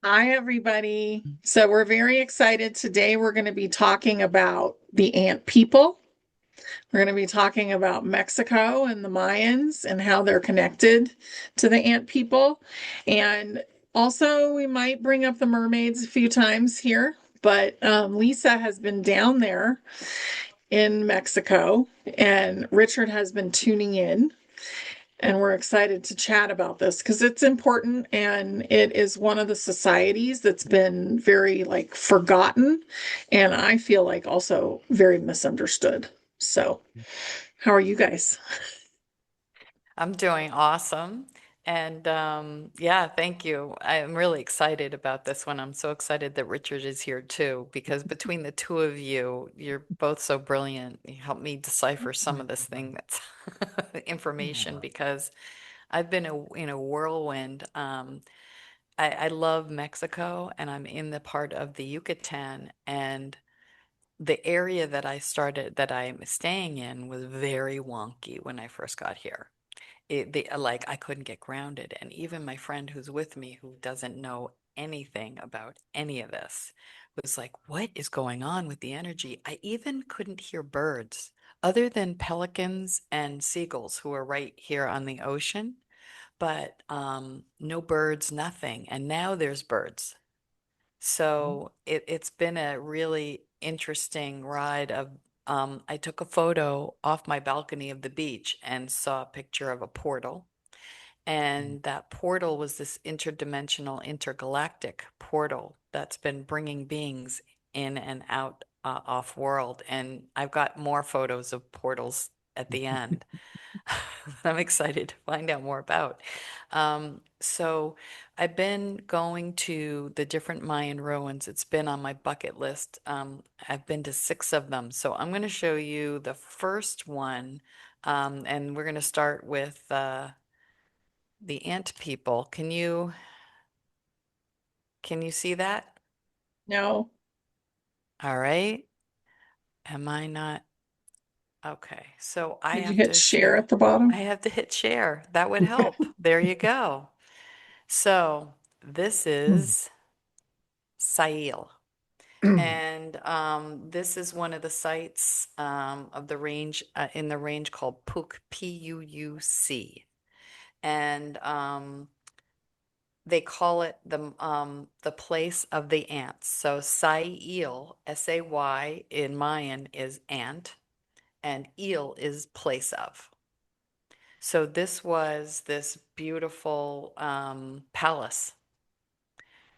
Hi, everybody. So, we're very excited. Today, we're going to be talking about the ant people. We're going to be talking about Mexico and the Mayans and how they're connected to the ant people. And also, we might bring up the mermaids a few times here, but Lisa has been down there in Mexico, and Richard has been tuning in. And we're excited to chat about this because it's important and it is one of the societies that's been very like forgotten and I feel like also very misunderstood. So, how are you guys? I'm doing awesome. And yeah, thank you. I'm really excited about this one. I'm so excited that Richard is here too, because between the two of you, you're both so brilliant. You helped me decipher some of this thing that's information because I've been in a whirlwind. I love Mexico and I'm in the part of the Yucatan, and the area that I'm staying in was very wonky when I first got here. I couldn't get grounded. And even my friend who's with me, who doesn't know anything about any of this, was like, what is going on with the energy? I even couldn't hear birds other than pelicans and seagulls who are right here on the ocean, but no birds, nothing. And now there's birds. So it's been a really interesting ride of I took a photo off my balcony of the beach and saw a picture of a portal. And that portal was this interdimensional, intergalactic portal that's been bringing beings in and out off world. And I've got more photos of portals at the end. I'm excited to find out more about. So I've been going to the different Mayan ruins. It's been on my bucket list. I've been to six of them. So I'm going to show you the first one, and we're going to start with the ant people. Can you see that? No. All right. Am I not? Okay. So I Did you have hit to share share. at the I bottom? have to hit share. That would help. There you go. So this is Sail. And this is one of the sites of the range in the range called Puuc, P-U-U-C. And they call it the place of the ants. So Sail, S-A-Y in Mayan is ant, and il is place of. So this was this beautiful palace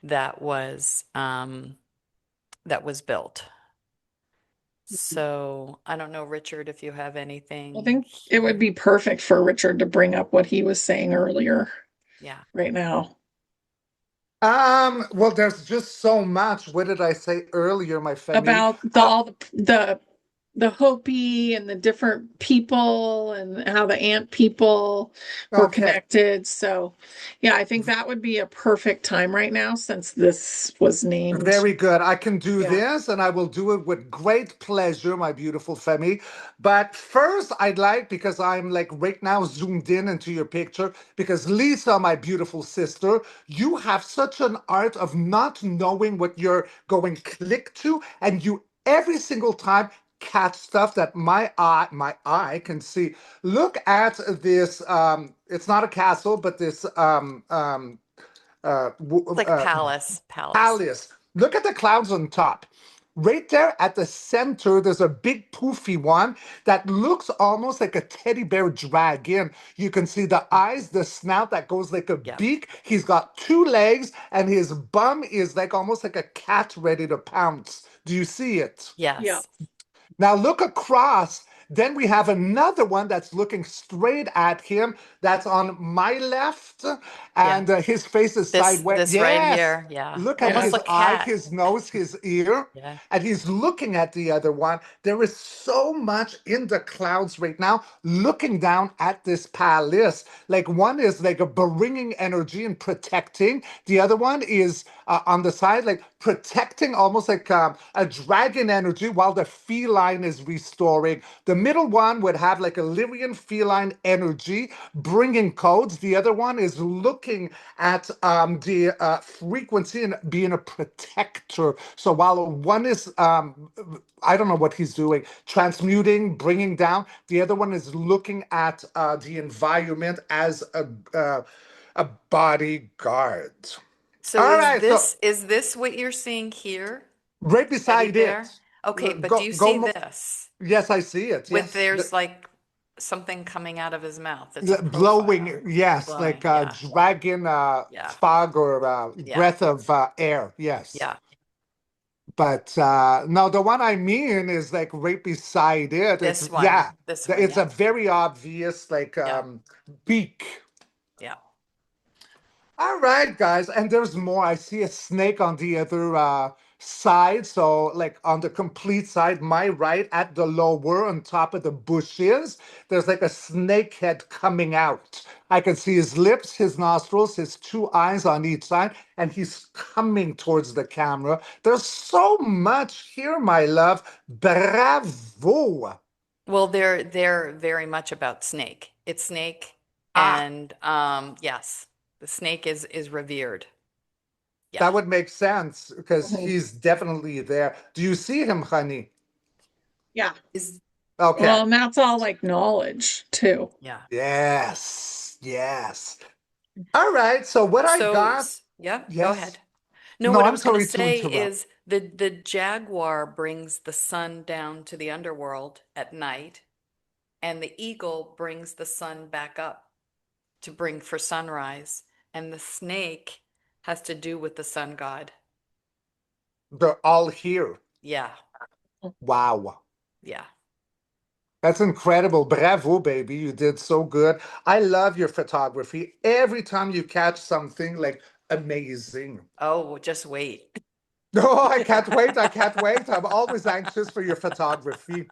that was um, that was built. So I don't know, Richard, if you have I anything think it would here. be perfect for Richard to bring up what he was saying earlier Yeah. right now Well, there's just so much. What did I say earlier, my Femi? about Uh, all the Hopi and the different people and how the ant people were okay. connected. So, yeah, I think that would be a perfect time right now since this was named. Very good. I can do Yeah. this and I will do it with great pleasure, my beautiful Femi. But first, I'd like, because I'm like right now zoomed in into your picture, because Lisa, my beautiful sister, you have such an art of not knowing what you're going click to, and you every single time catch stuff that my eye can see. Look at this. It's not a castle, but this uh, It's like palace. Alice, look at the clouds on top. Right there at the center, there's a big poofy one that looks almost like a teddy bear dragon. You can see the eyes, the snout that goes like a Yep. beak. He's got two legs, and his bum is like almost like a cat ready to pounce. Do you see it? Yeah. Yes. Now look across. Then we have another one that's looking straight at him. That's on my left, Yeah. and his face is sideways. This right Yes. here. Yeah. Look at Almost Yeah. his like eye, cat. his nose, his ear, Yeah. and he's looking at the other one. There is so much in the clouds right now, looking down at this palace. Like one is like a bringing energy and protecting. The other one is on the side, like protecting, almost like a dragon energy, while the feline is restoring. The middle one would have like a Lyrian feline energy, bringing codes. The other one is looking at the frequency and being a protector. So while one is, I don't know what he's doing, transmuting, bringing down, the other one is looking at the environment as a bodyguard. So All right, so is this what you're seeing here? right Teddy beside it, bear? Okay, but do go you go. see this? Yes, I see it. With Yes, there's like something coming out of his mouth. It's a profile. blowing. Yes, Blowing. like Yeah. dragon Yeah. fog or Yeah. breath of air. Yes, Yeah. but no, the one I mean is like right beside it. It's This one. yeah, This one. it's Yeah. a very obvious like Yeah. beak. Yeah. All right, guys, and there's more. I see a snake on the other side. So, like on the complete side, my right at the lower, on top of the bushes, there's like a snake head coming out. I can see his lips, his nostrils, his two eyes on each side, and he's coming towards the camera. There's so much here, my love. Bravo. Well, they're very much about snake. It's snake Ah, and yes, the snake is revered. Yeah. that would make sense because Mhm. he's definitely there. Do you see him, honey? Yeah. Is Okay. Well, and that's all like knowledge too. yeah. Yes, yes. All right. So what I So got, yeah, go yes. ahead. No, No, what I I'm was going to sorry to say interrupt. is the jaguar brings the sun down to the underworld at night, and the eagle brings the sun back up to bring for sunrise, and the snake has to do with the sun god. They're all here. Yeah, Wow. yeah. That's incredible. Bravo, baby. You did so good. I love your photography. Every time you catch something like amazing. Oh, just wait. No, I can't wait. I can't wait. I'm always anxious for your photography.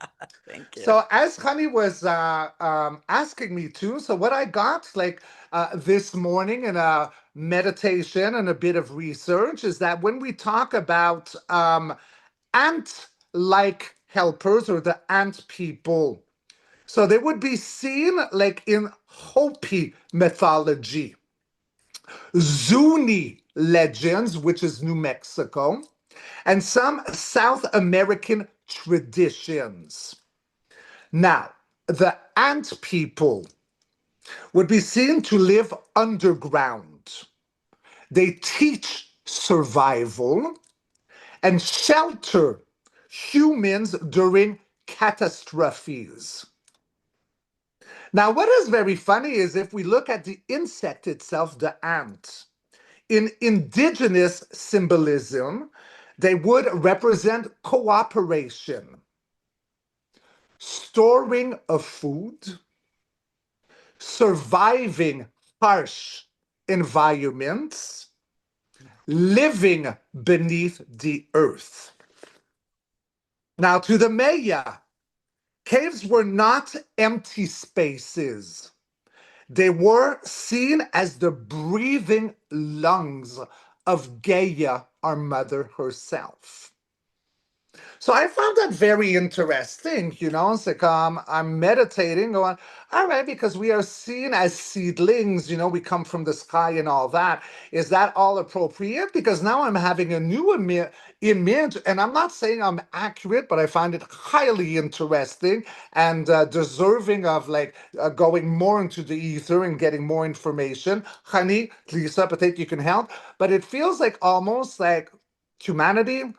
Thank you. So as Honey was asking me to, so what I got like this morning in a meditation and a bit of research is that when we talk about ant-like helpers or the ant people, so they would be seen like in Hopi mythology, Zuni legends, which is New Mexico, and some South American traditions. Now, the ant people would be seen to live underground. They teach survival and shelter humans during catastrophes. Now, what is very funny is if we look at the insect itself, the ant, in indigenous symbolism, they would represent cooperation, storing of food, surviving harsh environments, living beneath the earth. Now, to the Maya, caves were not empty spaces. They were seen as the breathing lungs of Gaia, our mother herself. So I found that very interesting, you know. It's like I'm meditating, going, all right, because we are seen as seedlings, you know, we come from the sky and all that. Is that all appropriate? Because now I'm having a new image, and I'm not saying I'm accurate, but I find it highly interesting and deserving of like going more into the ether and getting more information. Honey, Lisa, I think you can help. But it feels like almost like humanity,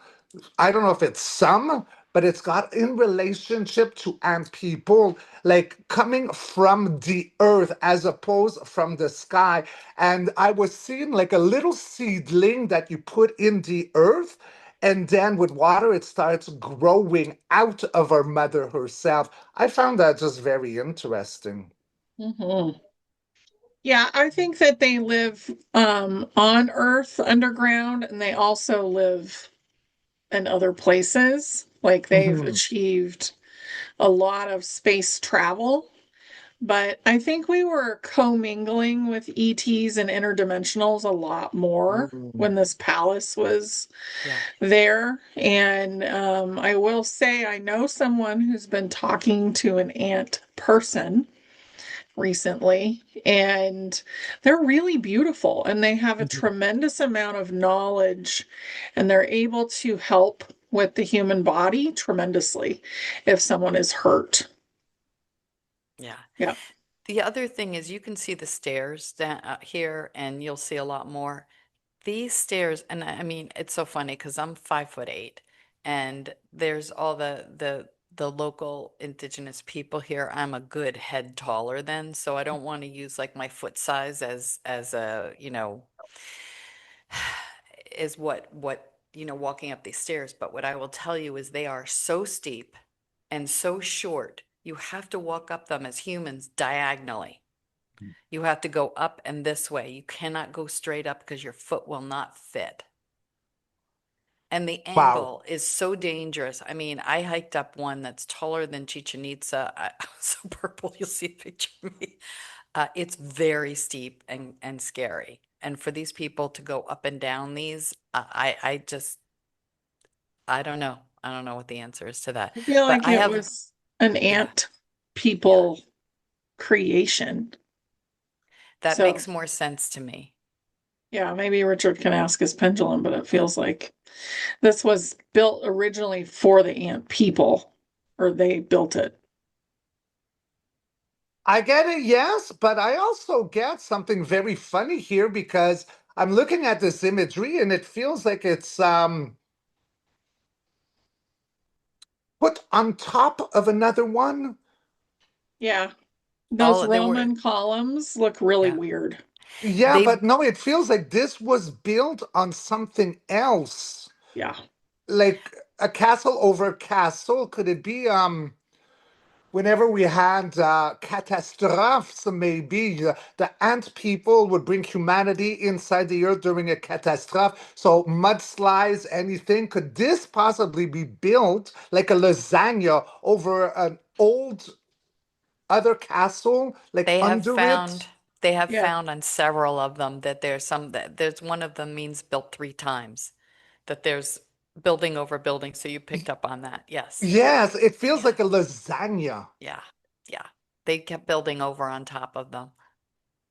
I don't know if it's some, but it's got in relationship to ant people, like coming from the earth as opposed from the sky. And I was seeing like a little seedling that you put in the earth, and then with water, it starts growing out of our mother herself. I found that just very interesting. Mhm. Yeah, I think that they live on Earth underground and they also live in other places. Like they've Mhm. achieved a lot of space travel. but I think we were commingling with ETs and interdimensionals a lot more Mm. when this palace was Yeah. there. And I will say, I know someone who's been talking to an ant person recently, and they're really beautiful and they have a tremendous amount of knowledge and they're able to help with the human body tremendously if someone is hurt. Yeah. Yeah. The other thing is you can see the stairs down here and you'll see a lot more. These stairs, and I mean, it's so funny because I'm 5'8", and there's all the local indigenous people here. I'm a good head taller than, so I don't want to use like my foot size as a, is what walking up these stairs. But what I will tell you is they are so steep and so short. You have to walk up them as humans diagonally. You have to go up and this way. You cannot go straight up because your foot will not fit. And the Wow. angle is so dangerous. I mean, I hiked up one that's taller than Chichen Itza. I'm so purple, you'll see a picture of me. It's very steep and scary. And for these people to go up and down these, I don't know. I don't know what the answer is to that. I feel But like I it have, was an yeah, ant yeah, people creation. that So, makes more sense to me. yeah, maybe Richard can ask his pendulum, but it feels like this was built originally for the ant people, or they built it. I get it, yes, but I also get something very funny here because I'm looking at this imagery and it feels like it's put on top of another one. Yeah, those All there were, Roman columns look really yeah, weird. Yeah, they but no, it feels like this was built on something else. Yeah. Like a castle over a castle. Could it be whenever we had catastrophes, maybe the ant people would bring humanity inside the earth during a catastrophe. So mudslides, anything. Could this possibly be built like a lasagna over an old other castle, like They have under it? found they have Yeah. found on several of them that there's one of them means built three times, that there's building over building. So you picked up on that. Yes. Yes, it feels Yeah. like a lasagna. Yeah. Yeah. They kept building over on top of them.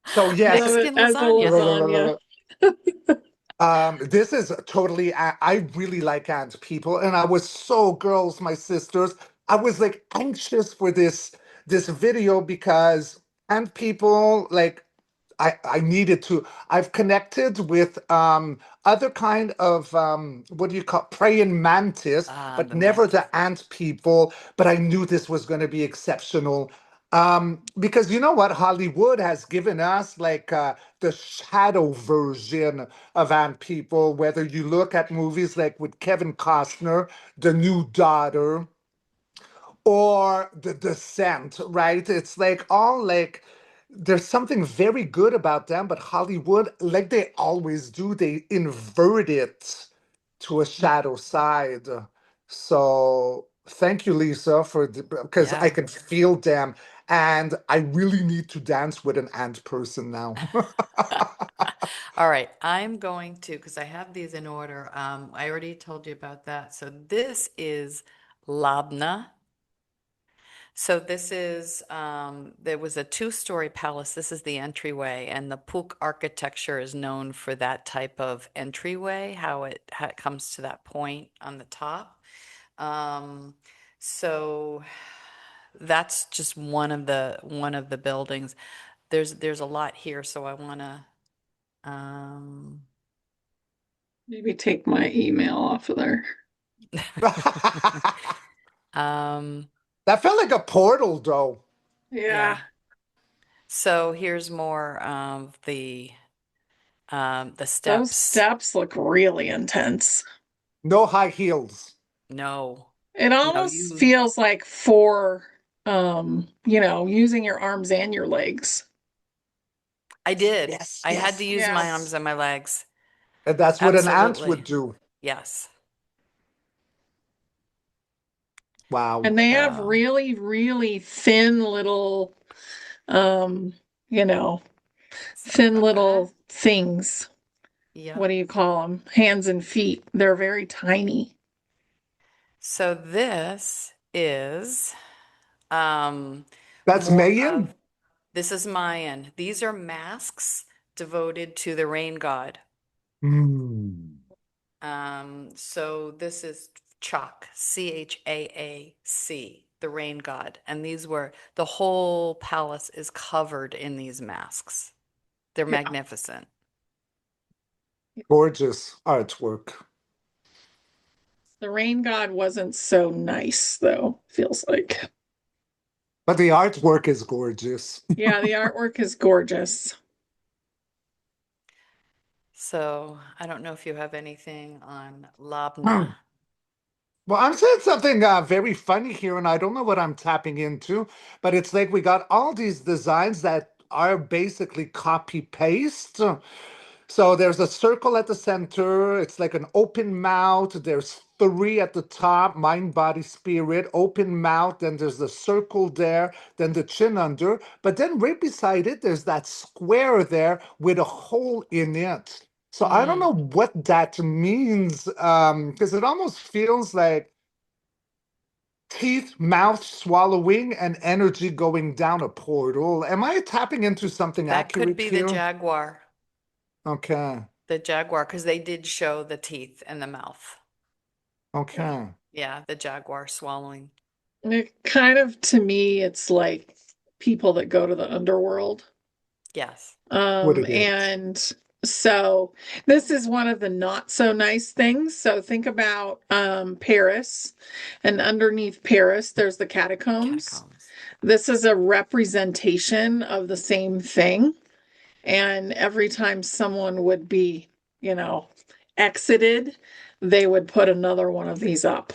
So Love yes, it Mexican as a lasagna. lasagna. this is totally. I really like ant people, and I was so girls, my sisters. I was like anxious for this video because ant people like I needed to. I've connected with other kind of what do you call praying mantis, Ah, but the never mantis. the ant people. But I knew this was going to be exceptional. Because you know what, Hollywood has given us like the shadow version of ant people. Whether you look at movies like with Kevin Costner, The New Daughter, or The Descent, right? It's like all like there's something very good about them, but Hollywood, like they always do, they invert it to a shadow side. So thank you, Lisa, for because I Yeah. can feel them, and I really need to dance with an ant person now. All right, I'm going to, because I have these in order. I already told you about that. So this is Labna. So this is, there was a two-story palace. This is the entryway, and the Puk architecture is known for that type of entryway, how it comes to that point on the top. Um, so that's just one of the buildings. There's a lot here, so I want to, um, Maybe take my email off of there. That um, felt like a portal, though. Yeah. yeah. So here's more of the Those steps. steps look really intense. No high heels. No, It no, almost you. feels like for using your arms and your legs. I did. Yes, I had to yes, use Yeah. my arms yes. and my legs. And that's what an ant would Absolutely. do. Yes. Wow. And they have So, really, really thin little um, you know, So, thin okay. little things. Yep. What do you call them? Hands and feet. They're very tiny. So this is um That's more of Mayan? this is Mayan. These are masks devoted to the rain god. Hmm. So this is Chaac, Chaac, the rain god. And these were the whole palace is covered in these masks. They're Yeah. magnificent. Gorgeous artwork. The rain god wasn't so nice, though, feels like. But the artwork is gorgeous. Yeah, the artwork is gorgeous. So I don't know if you have anything on Hmm. Labna. Well, I'm saying something very funny here, and I don't know what I'm tapping into, but it's like we got all these designs that are basically copy paste. So there's a circle at the center. It's like an open mouth. There's three at the top, mind, body, spirit, open mouth. Then there's the circle there, then the chin under. But then right beside it, there's that square there with a hole in it. So I don't Mm, know what that means, because it almost feels like teeth, mouth swallowing, and energy going down a portal. Am I tapping into something that could accurate be the here? jaguar. Okay. The jaguar, because they did show the teeth and the mouth. Okay. Yeah, the jaguar swallowing. And it kind of, to me, it's like people that go to the underworld. Yes. What it is. And so this is one of the not so nice things. So think about Paris, and underneath Paris, there's the catacombs. Catacombs. This is a representation of the same thing. And every time someone would be, you know, exited, they would put another one of these up.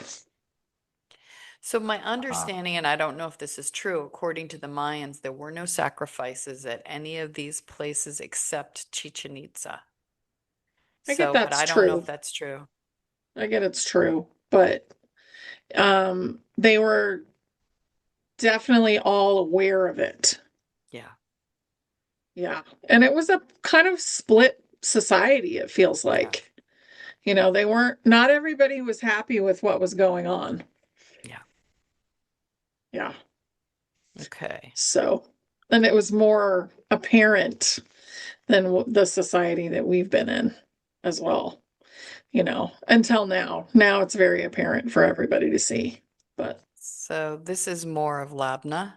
So my Uh, understanding, and I don't know if this is true, according to the Mayans, there were no sacrifices at any of these places except Chichen Itza. I get So, but that's I don't know if true. that's true. I get it's true, but they were definitely all aware of it. Yeah. Yeah. And it was a kind of split society, it feels Yeah. like. They weren't, not everybody was happy with what was going on. Yeah. Yeah. Okay. So, and it was more apparent than the society that we've been in as well, until now. Now it's very apparent for everybody to see, but So this is more of Labna.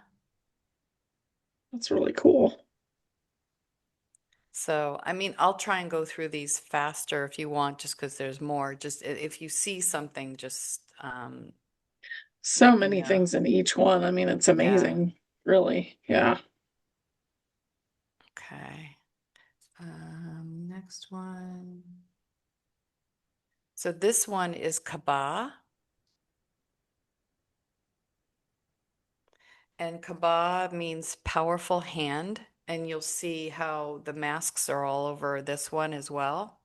that's really cool. So, I mean, I'll try and go through these faster if you want, just because there's more. Just if you see something, just So let me many know. things in each one. I mean, it's Yeah. amazing, really. Yeah. Okay. Next one. So this one is Kaba, and Kaba means powerful hand, and you'll see how the masks are all over this one as well.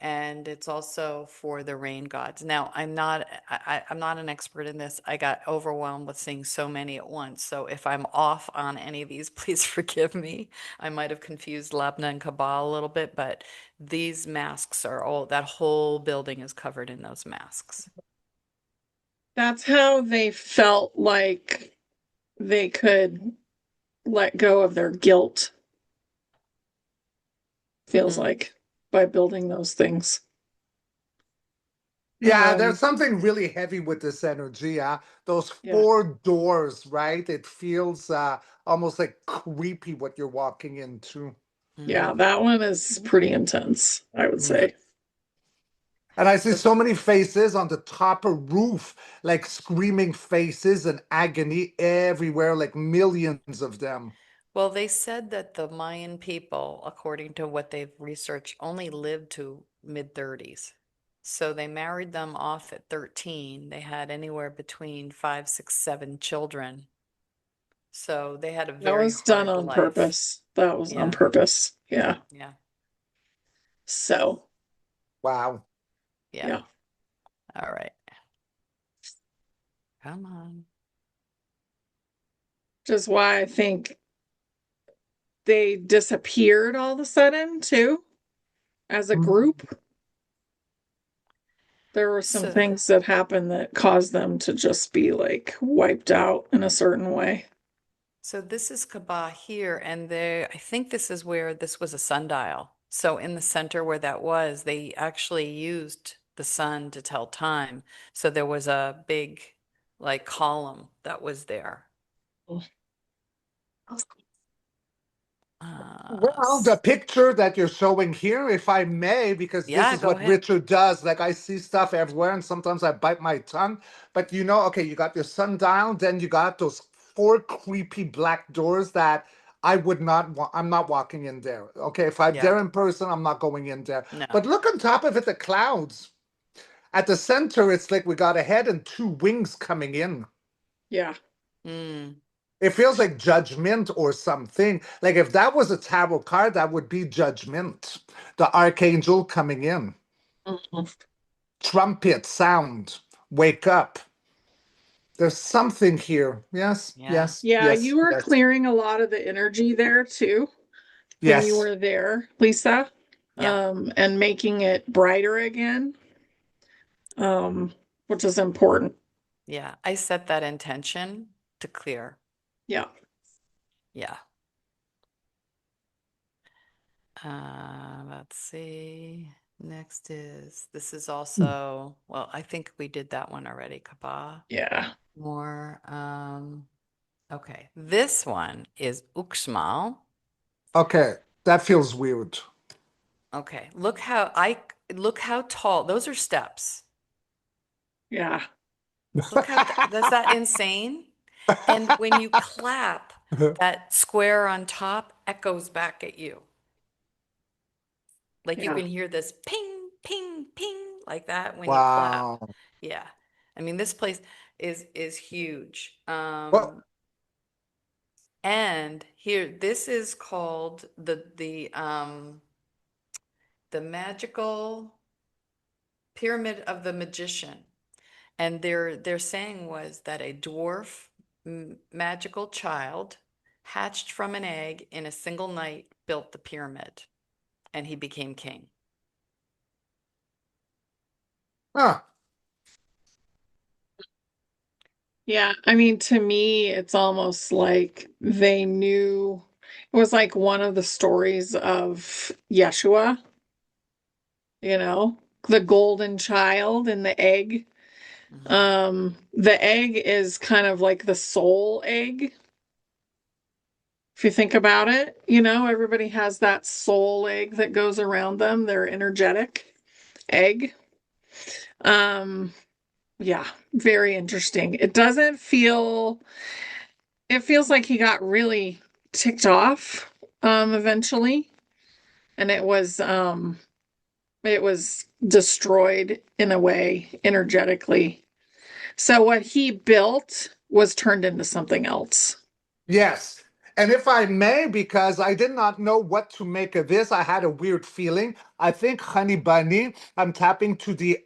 And it's also for the rain gods. Now, I'm not an expert in this. I got overwhelmed with seeing so many at once. So if I'm off on any of these, please forgive me. I might have confused Labna and Kabal a little bit, but these masks are all, that whole building is covered in those masks. That's how they felt like they could let go of their guilt, feels Mm, like, by building those things. yeah, there's Um, something really heavy with this energy. Those yeah. four doors, right? It feels almost like creepy what you're walking into. Yeah, mm-hmm. that one is pretty intense, I would Yeah. say. And I see So, so many faces on the top of roof, like screaming faces and agony everywhere, like millions of them. well, they said that the Mayan people, according to what they've researched, only lived to mid 30s. So they married them off at 13. They had anywhere between five, six, seven children. So they had a That very was done hard on life. purpose. That was on Yeah, purpose. Yeah. yeah, So, Wow. yeah. yeah. All right. Come on. which is why I think they disappeared all of a sudden too, as a group. There were some So, things that happened that caused them to just be like wiped out in a certain way. so this is Kaba here, and there, I think this is where this was a sundial. So in the center where that was, they actually used the sun to tell time. So there was a big like column that was there. Well, the picture that you're showing here, if I may, because this Yeah, is go what ahead. Richard does. Like I see stuff everywhere, and sometimes I bite my tongue. But okay, you got your sundial, then you got those four creepy black doors that I would not want. I'm not walking in there. Okay, if I'm Yeah, there in person, I'm not going in there. no. But look on top of it, the clouds. At the center, it's like we got a head and two wings coming in. Yeah. Mm, It feels like judgment or something. Like if that was a tarot card, that would be judgment. The archangel coming in. Mhm. Trumpet sound. Wake up. There's something here. Yes, yeah, yes, Yeah, yes, you were yes, clearing a lot of the energy there too when you yes. were there, Lisa, yeah, and making it brighter again, um, which is important. yeah. I set that intention to clear. Yeah. Yeah. Let's see. Next is this is also, well, I think we did that one already, Kaba. Yeah. More. Okay. This one is Uxmal. Okay, that feels weird. Okay. Look how tall. Those are steps. Yeah. Look how that's that insane. And when you clap, that square on top echoes back at you. Like you Yeah. can hear this ping, ping, ping like that when you clap. Wow. Yeah. I mean, this place is huge. Well, And here, this is called the magical pyramid of the magician. And their saying was that a dwarf magical child hatched from an egg in a single night built the pyramid, and he became king. huh. Yeah. I mean, to me, it's almost like they knew it was like one of the stories of Yeshua, the golden child and the egg. Mhm. The egg is kind of like the soul egg. If you think about it, everybody has that soul egg that goes around them, their energetic egg. Um, yeah, very interesting. It feels like he got really ticked off, eventually, and it was destroyed in a way energetically. So what he built was turned into something else. Yes. And if I may, because I did not know what to make of this, I had a weird feeling. I think Honey Bunny, I'm tapping to the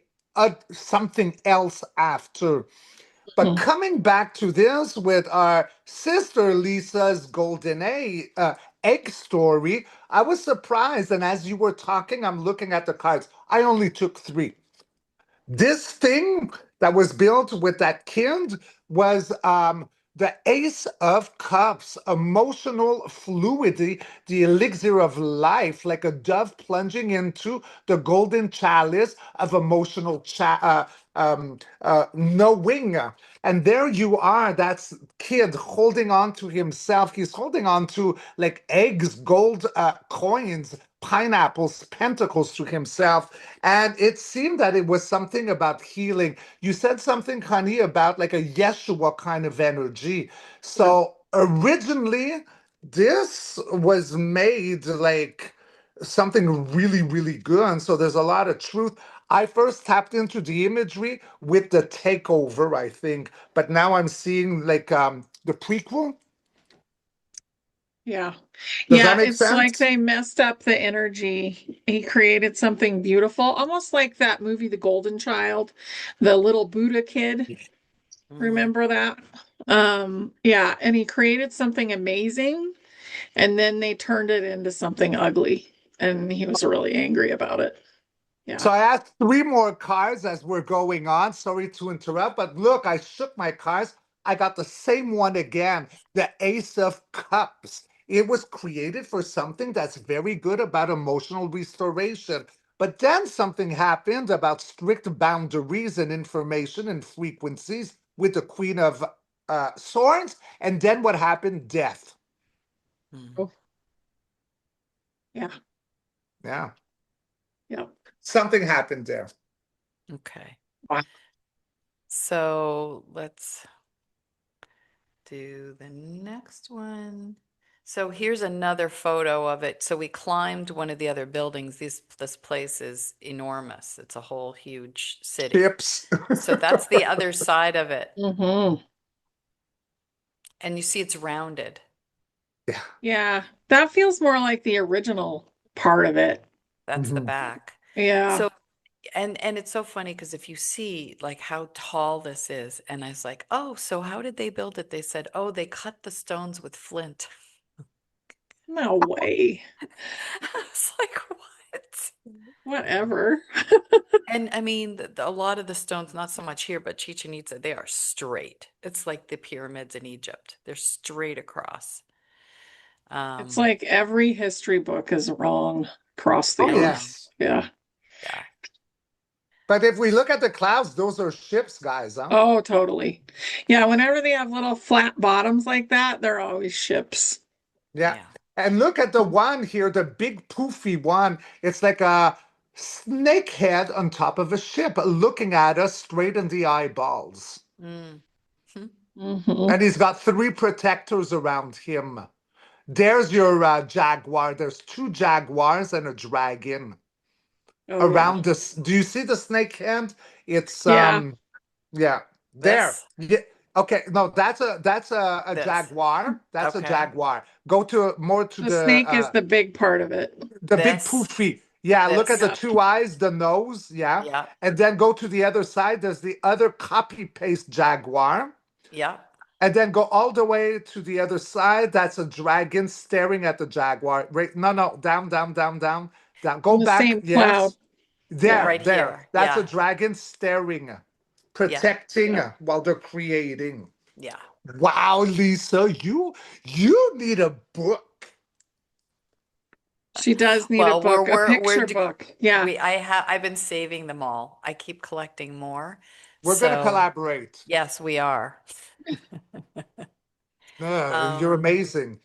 something else after. But Hmm. coming back to this with our sister Lisa's egg story, I was surprised. And as you were talking, I'm looking at the cards. I only took three. This thing that was built with that kid was the Ace of Cups, emotional fluidity, the elixir of life, like a dove plunging into the golden chalice of emotional knowing. And there you are, that's kid holding on to himself. He's holding on to like eggs, gold coins, pineapples, pentacles to himself. And it seemed that it was something about healing. You said something, honey, about like a Yeshua kind of energy. Yeah. So originally, this was made like something really, really good. And so there's a lot of truth. I first tapped into the imagery with the takeover, I think, but now I'm seeing like the prequel. Yeah. Does that Yeah, make it's like sense? they messed up the energy. He created something beautiful, almost like that movie, The Golden Child, the little Buddha kid. Mm. Remember that? Yeah, and he created something amazing, and then they turned it into something ugly, and he was really angry about it. So Yeah. I asked three more cards as we're going on. Sorry to interrupt, but look, I shook my cards. I got the same one again, the Ace of Cups. It was created for something that's very good about emotional restoration. But then something happened about strict boundaries and information and frequencies with the Queen of Swords. And then what happened? Death. Mm. Oh, yeah. Yeah. Yeah. Something happened there. Okay. Wow. So let's do the next one. So here's another photo of it. So we climbed one of the other buildings. This place is enormous. It's a whole huge city. Chips. So that's the other side of it. Hmm. And you see it's rounded. Yeah. Yeah. That feels more like the original part of it. That's the Mhm. back. Yeah. So and it's so funny because if you see like how tall this is, and I was like, oh, so how did they build it? They said, oh, they cut the stones with flint. No way. I was like, what? Whatever. And I mean, a lot of the stones, not so much here, but Chichen Itza, they are straight. It's like the pyramids in Egypt. They're straight across. It's Um, like every history book is wrong across Oh, the I know. earth. yes. Yeah. Yeah. But if we look at the clouds, those are ships, guys, huh? Oh, totally. Yeah, whenever they have little flat bottoms like that, they're always ships. Yeah. Yeah. And look at the one here, the big poofy one. It's like a snake head on top of a ship looking at us straight in the eyeballs. Mm. Hmm. And he's got three protectors around him. There's your jaguar. There's two jaguars and a dragon Oh, yeah. around this. Do you see the snake head? It's Yeah. yeah, there. This, Yeah. Okay, no, that's a this. jaguar. That's a Okay. jaguar. Go to more to The snake is uh the big part of it. the big This, poofy. Yeah, look at the this. Yeah. two eyes, the nose, yeah. Yeah. And then go to the other side. There's the other copy paste jaguar. Yeah. And then go all the way to the other side. That's a dragon staring at the jaguar. Right? No, no, down, down, down, down, down. Go In the back. same cloud. Yes. Yeah. There, Right there. here. That's a Yeah. dragon staring, Yeah. protecting Yeah. while they're creating. Yeah. Wow, Lisa, you need a book. She does need a Well, book, a picture book. Yeah. I've been saving them all. I keep collecting more. We're gonna So collaborate. yes, we are. You're Um, amazing.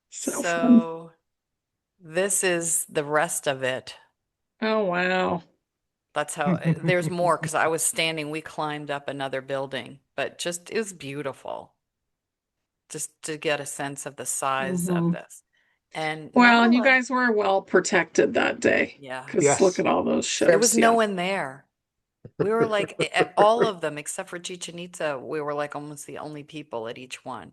So fun. so this is the rest of it. Oh, wow. That's how there's more because I was standing, we climbed up another building, but just it was beautiful just to get a sense of the size of Hmm. this. And Well, not a and you lot, guys were well protected that day yeah. because look Yes. at all those There was ships. no Yeah. one there. We were like at all of them except for Chichen Itza, we were like almost the only people at each one.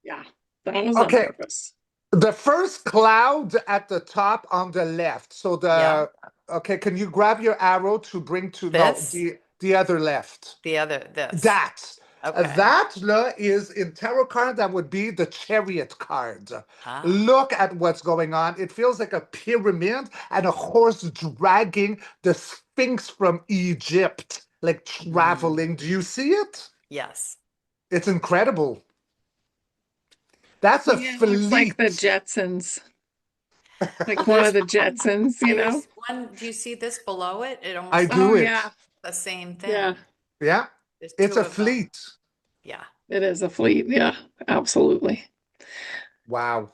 Yeah. That was on Okay. purpose. The first cloud at the top on the left. So Yeah. the okay, can you grab your arrow to bring to no This, the other left? the other, this. That Okay. that is in tarot card. That would be the chariot card. Ah. Look at what's going on. It feels like a pyramid and a horse dragging the Sphinx from Egypt, like Mm, traveling. Do you see it? yes. It's incredible. That's a Yeah, it looks like the fleet. Jetsons, like one There's of the Jetsons, you know? there's one, do you see this below it? It I almost looks Oh, do like it. yeah. the same Yeah. thing. Yeah, There's it's two a of them. fleet. Yeah. It is a fleet. Yeah, absolutely. Wow.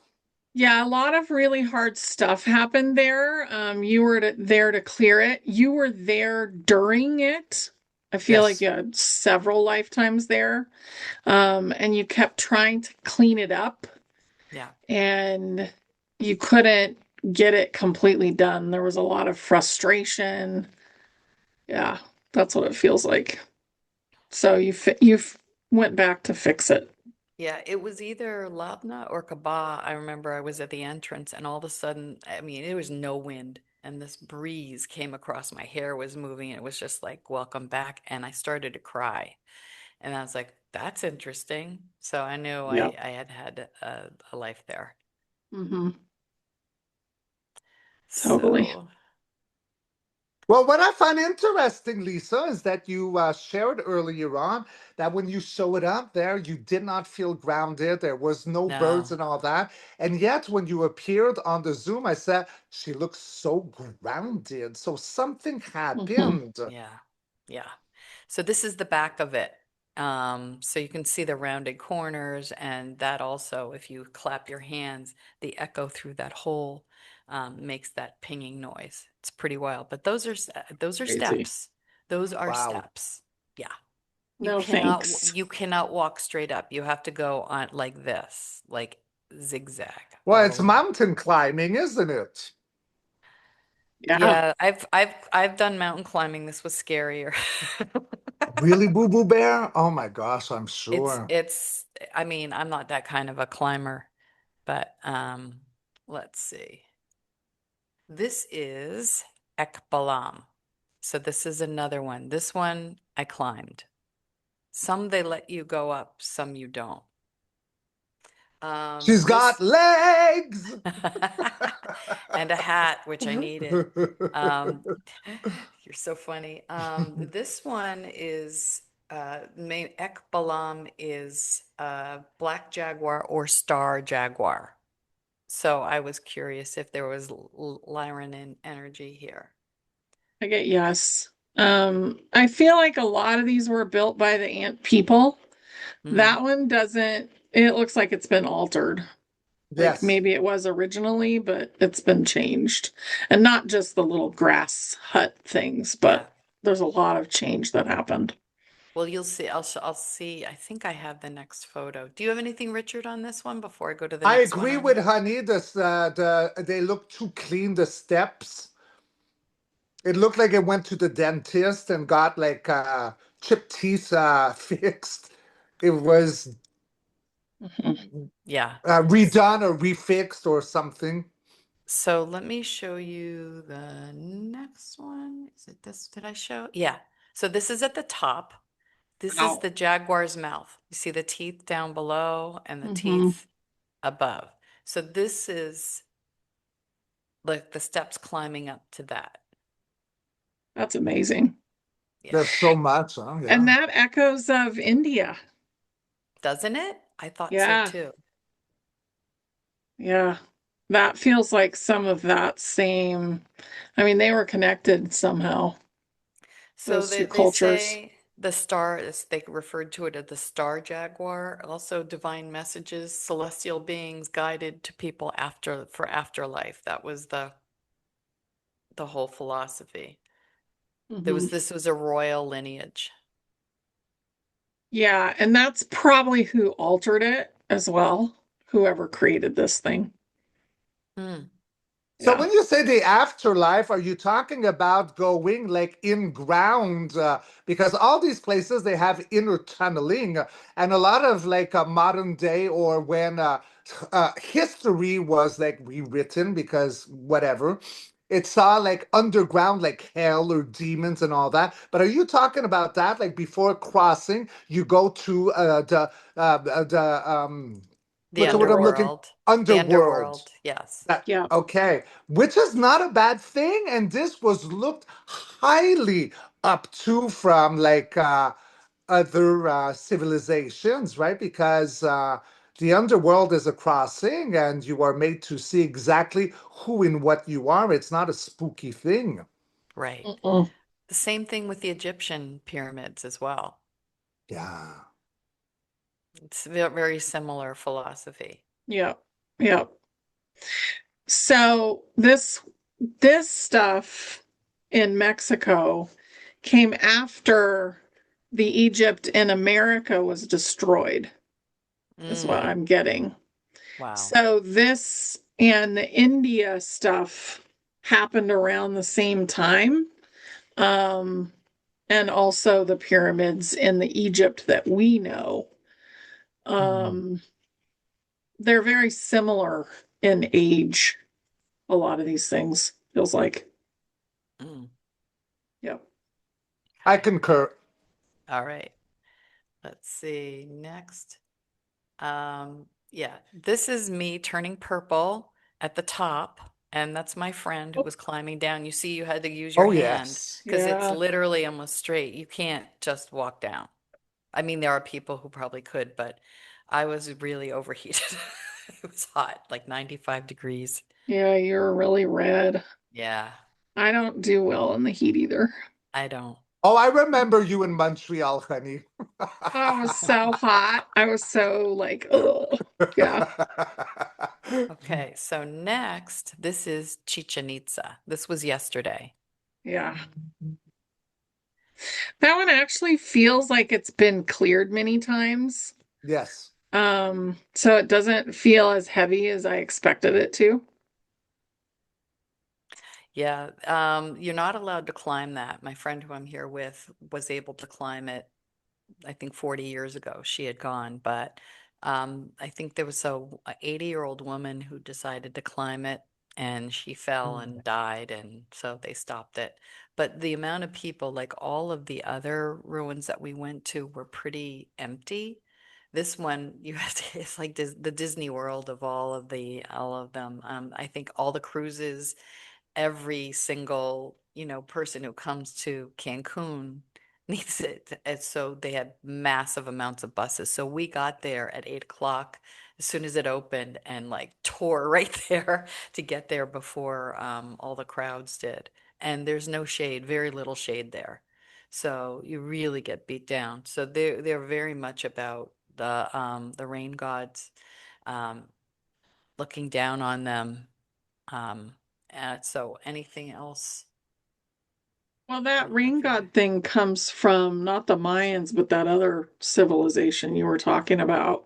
Yeah, a lot of really hard stuff happened there. You were there to clear it. You were there during it. I feel like Yes. you had several lifetimes there. And you kept trying to clean it up Yeah. and you couldn't get it completely done. There was a lot of frustration. Yeah, that's what it feels like. So went back to fix it. Yeah, it was either Labna or Kaba. I remember I was at the entrance and all of a sudden, I mean, there was no wind. and this breeze came across my hair was moving. It was just like, welcome back. And I started to cry. And I was like, that's interesting. So I knew Yep. I had had a life there. Mm-hmm. Totally. So, Well, what I find interesting, Lisa, is that you shared earlier on that when you showed up there, you did not feel grounded. There was no birds no. and all that. And yet, when you appeared on the Zoom, I said, she looks so grounded. So something Mm-hmm. happened. Yeah. Yeah. So this is the back of it. So you can see the rounded corners, and that also, if you clap your hands, the echo through that hole makes that pinging noise. It's pretty wild. But those are Crazy. steps. Those are Wow. steps. Yeah. No thanks. You cannot walk straight up. You have to go on like this, like zigzag Well, all the it's way. mountain climbing, isn't it? Yeah. Yeah, I've done mountain climbing. This was scarier. Really, Boo Boo Bear? Oh my gosh, I'm sure. It's I mean, I'm not that kind of a climber, but let's see. This is Ekbalam. So this is another one. This one I climbed. Some they let you go up, some you don't. She's got This legs. and a hat, which I needed. Um, you're so funny. This one is main Ekbalam is black jaguar or star jaguar. So I was curious if there was Lyran in energy here. I get yes. I feel like a lot of these were built by the ant people. Mm, That one doesn't, it looks like it's been altered. Like Yes. maybe it was originally, but it's been changed. And not just the little grass hut things, yeah. but there's a lot of change that happened. Well, you'll see. I'll see. I think I have the next photo. Do you have anything, Richard, on this one before I go to the I next one agree on with here? Honey. They look too clean. The steps. It looked like it went to the dentist and got like chipped teeth fixed. It was Mhm. Yeah. redone or refixed or something. So let me show you the next one. Is it this? Did I show? Yeah. So this is at the top. This is Wow. the jaguar's mouth. You see the teeth down below and the Hmm. teeth above. So this is like the steps climbing up to that. That's amazing. Yeah. There's so much, huh? And Yeah. that echoes of India. Doesn't it? I thought so Yeah. too. Yeah. That feels like some of that same, I mean, they were connected somehow, So those two they cultures. say the star is they referred to it as the star jaguar, also divine messages, celestial beings guided to people after for afterlife. That was the whole philosophy. Hmm. This was a royal lineage. Yeah. And that's probably who altered it as well, whoever created this thing. Mm, So Yeah. when you say the afterlife, are you talking about going like in ground? Because all these places they have inner tunneling, and a lot of like modern day or when history was like rewritten because whatever, it saw like underground like hell or demons and all that. But are you talking about that like before crossing, you go to the the what's the word I'm looking underworld. The underworld? underworld, yes. That Yeah. okay, which is not a bad thing, and this was looked highly up to from like other civilizations, right? Because the underworld is a crossing, and you are made to see exactly who and what you are. It's not a spooky thing. Right. Mm-mm. The same thing with the Egyptian pyramids as well. Yeah. It's very similar philosophy. Yeah. Yeah. So this stuff in Mexico came after the Egypt in America was destroyed, is what Mm, I'm getting. wow. So this and the India stuff happened around the same time. Um, and also the pyramids in the Egypt that we know. Mhm. Um, they're very similar in age, a lot of these things, feels like. Mm, Yep. I okay. concur. All right. Let's see. Next. Yeah, this is me turning purple at the top, and that's my friend who was climbing down. You see, you had to use your Oh, hand yes. because it's Yeah. literally almost straight. You can't just walk down. I mean, there are people who probably could, but I was really overheated. It was hot, like 95 degrees. Yeah, you're really red. Yeah, I don't do well in the heat either. I don't. Oh, I remember you in Montreal, honey. Oh, it was so hot. I was so like, oh, yeah, Okay, so next, this is Chichen Itza. This was yesterday. yeah. That one actually feels like it's been cleared many times. Yes. So it doesn't feel as heavy as I expected it to. Yeah, you're not allowed to climb that. My friend who I'm here with was able to climb it, I think 40 years ago. She had gone, but I think there was a 80-year-old woman who decided to climb it and she fell and died, and so they stopped it. But the amount of people, like all of the other ruins that we went to, were pretty empty. This one, you have to, it's like the Disney World of all of them. I think all the cruises, every single, person who comes to Cancun needs it. And so they had massive amounts of buses. So we got there at 8 o'clock as soon as it opened and like tore right there to get there before all the crowds did. And there's no shade, very little shade there. So you really get beat down. So they're very much about the rain gods, um, looking down on them, um, so anything else Well, that that we have rain for you? god thing comes from not the Mayans, but that other civilization you were talking about.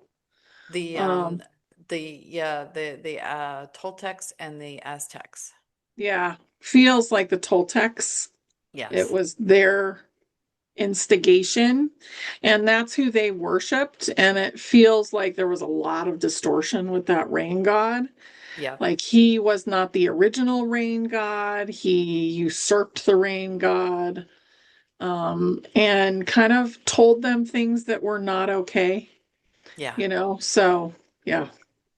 The Um, yeah, the Toltecs and the Aztecs. yeah, feels like the Toltecs. It Yes. was their instigation, and that's who they worshipped. And it feels like there was a lot of distortion with that rain god. Yeah. Like he was not the original rain god, he usurped the rain god, and kind of told them things that were not okay, Yeah. you know? So, yeah.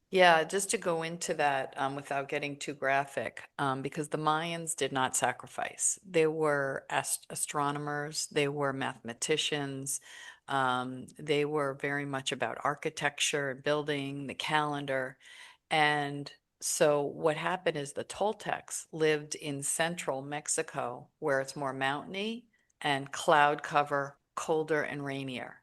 Yeah, just to go into that without getting too graphic, because the Mayans did not sacrifice. They were astronomers, they were mathematicians, they were very much about architecture, building, the calendar. And so what happened is the Toltecs lived in central Mexico, where it's more mountainy and cloud cover, colder and rainier.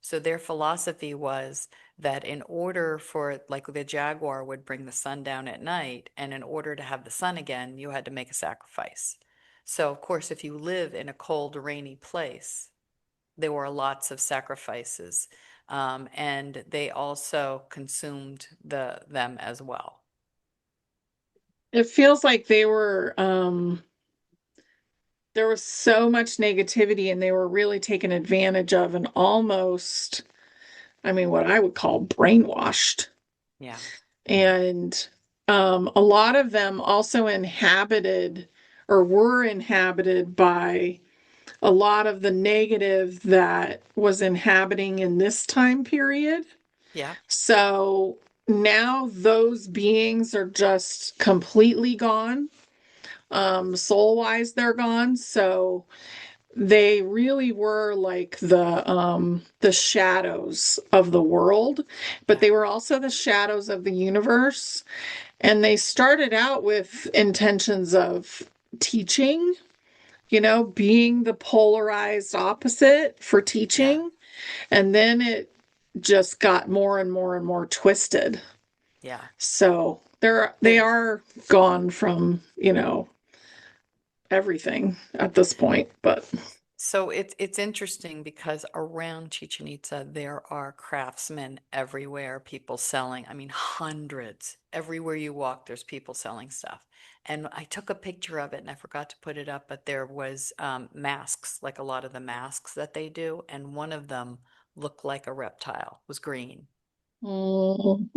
So their philosophy was that in order for, like the jaguar would bring the sun down at night, and in order to have the sun again, you had to make a sacrifice. So, of course, if you live in a cold, rainy place, there were lots of sacrifices, and they also consumed them as well. It feels like they were, there was so much negativity and they were really taken advantage of and almost, I mean, what I would call brainwashed. Yeah, And a lot of them also inhabited or were inhabited by a lot of the negative that was inhabiting in this time period. yeah, So now those beings are just completely gone. Soul wise, they're gone. So they really were like the shadows of the world, but yeah, they were also the shadows of the universe. And they started out with intentions of teaching, being the polarized opposite for yeah, teaching. And then it just got more and more and more twisted. yeah. So they The are gone from, everything at this point. But So it's interesting because around Chichen Itza there are craftsmen everywhere, people selling, I mean hundreds. Everywhere you walk, there's people selling stuff. And I took a picture of it and I forgot to put it up, but there was masks, like a lot of the masks that they do, and one of them looked like a reptile, was green. mm,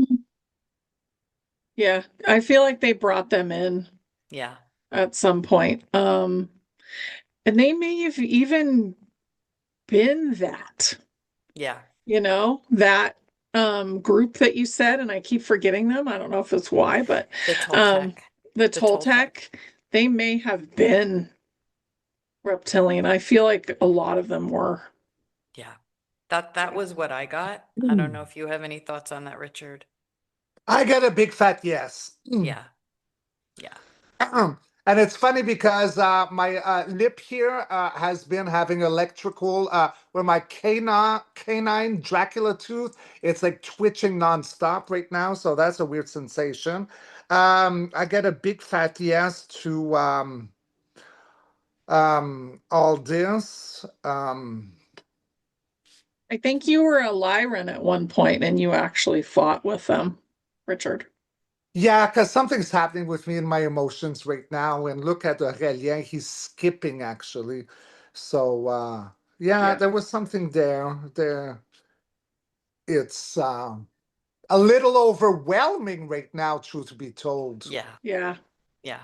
yeah, I feel like they brought them in Yeah, at some point. And they may have even been that, Yeah. that group that you said, and I keep forgetting them. I don't know if it's why, but The um Toltec. the The Toltec. Toltec, they may have been reptilian. I feel like a lot of them were. Yeah. That Yeah. was what I got. I don't know Mm. if you have any thoughts on that, Richard. I get a big fat yes. Yeah. Yeah. And it's funny because my lip here has been having electrical, where my canine Dracula tooth, it's like twitching nonstop right now. So that's a weird sensation. I get a big fat yes to all this. I think you were a Lyran at one point and you actually fought with them, Richard. Yeah, because something's happening with me and my emotions right now. And look at Aurelien, he's skipping actually. So yeah, Yeah. there was something there. It's a little overwhelming right now, truth be told. Yeah. Yeah. Yeah.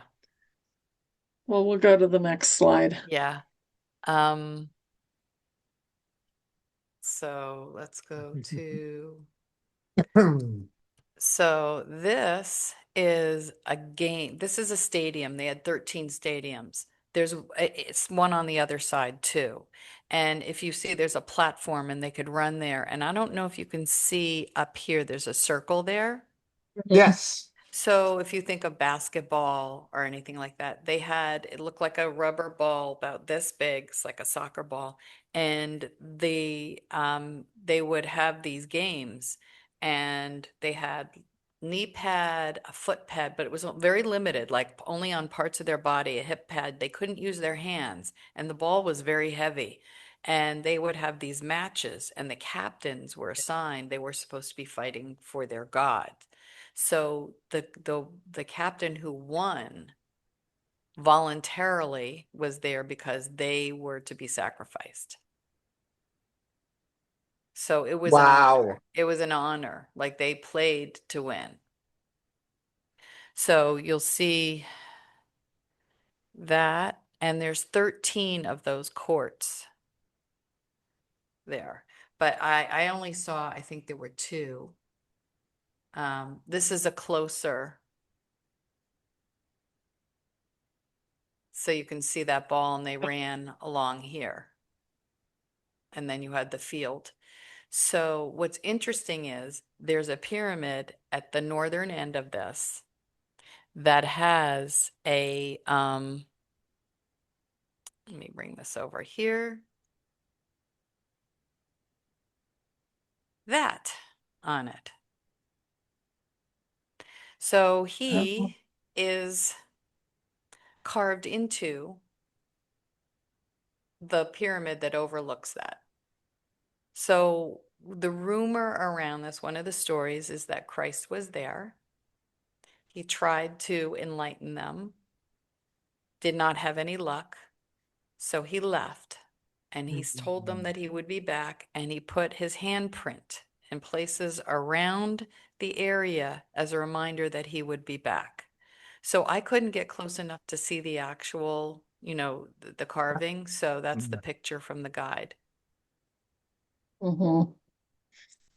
Well, we'll go to the next slide. Yeah. Um, so let's go to, so this is a game. This is a stadium. They had 13 stadiums. It's one on the other side too. And if you see, there's a platform and they could run there. And I don't know if you can see up here, there's a circle there. Mhm. Yes. So if you think of basketball or anything like that, it looked like a rubber ball about this big, it's like a soccer ball, and they would have these games, and they had knee pad, a foot pad, but it was very limited, like only on parts of their body, a hip pad. They couldn't use their hands, and the ball was very heavy. And they would have these matches, and the captains were assigned, they were supposed to be fighting for their god. So the captain who won voluntarily was there because they were to be sacrificed. So it was an Wow. honor. It was an honor. Like they played to win. So you'll see that, and there's 13 of those courts there. But I only saw, I think there were two. This is a closer, so you can see that ball, and they ran along here. And then you had the field. So what's interesting is there's a pyramid at the northern end of this that has let me bring this over here, that on it. So Oh. he is carved into the pyramid that overlooks that. So the rumor around this, one of the stories is that Christ was there. He tried to enlighten them, did not have any luck. So he left, and he's told them that he would be back, and he put his handprint in places around the area as a reminder that he would be back. So I couldn't get close enough to see the actual, the carving. So that's the picture from the guide. Mhm.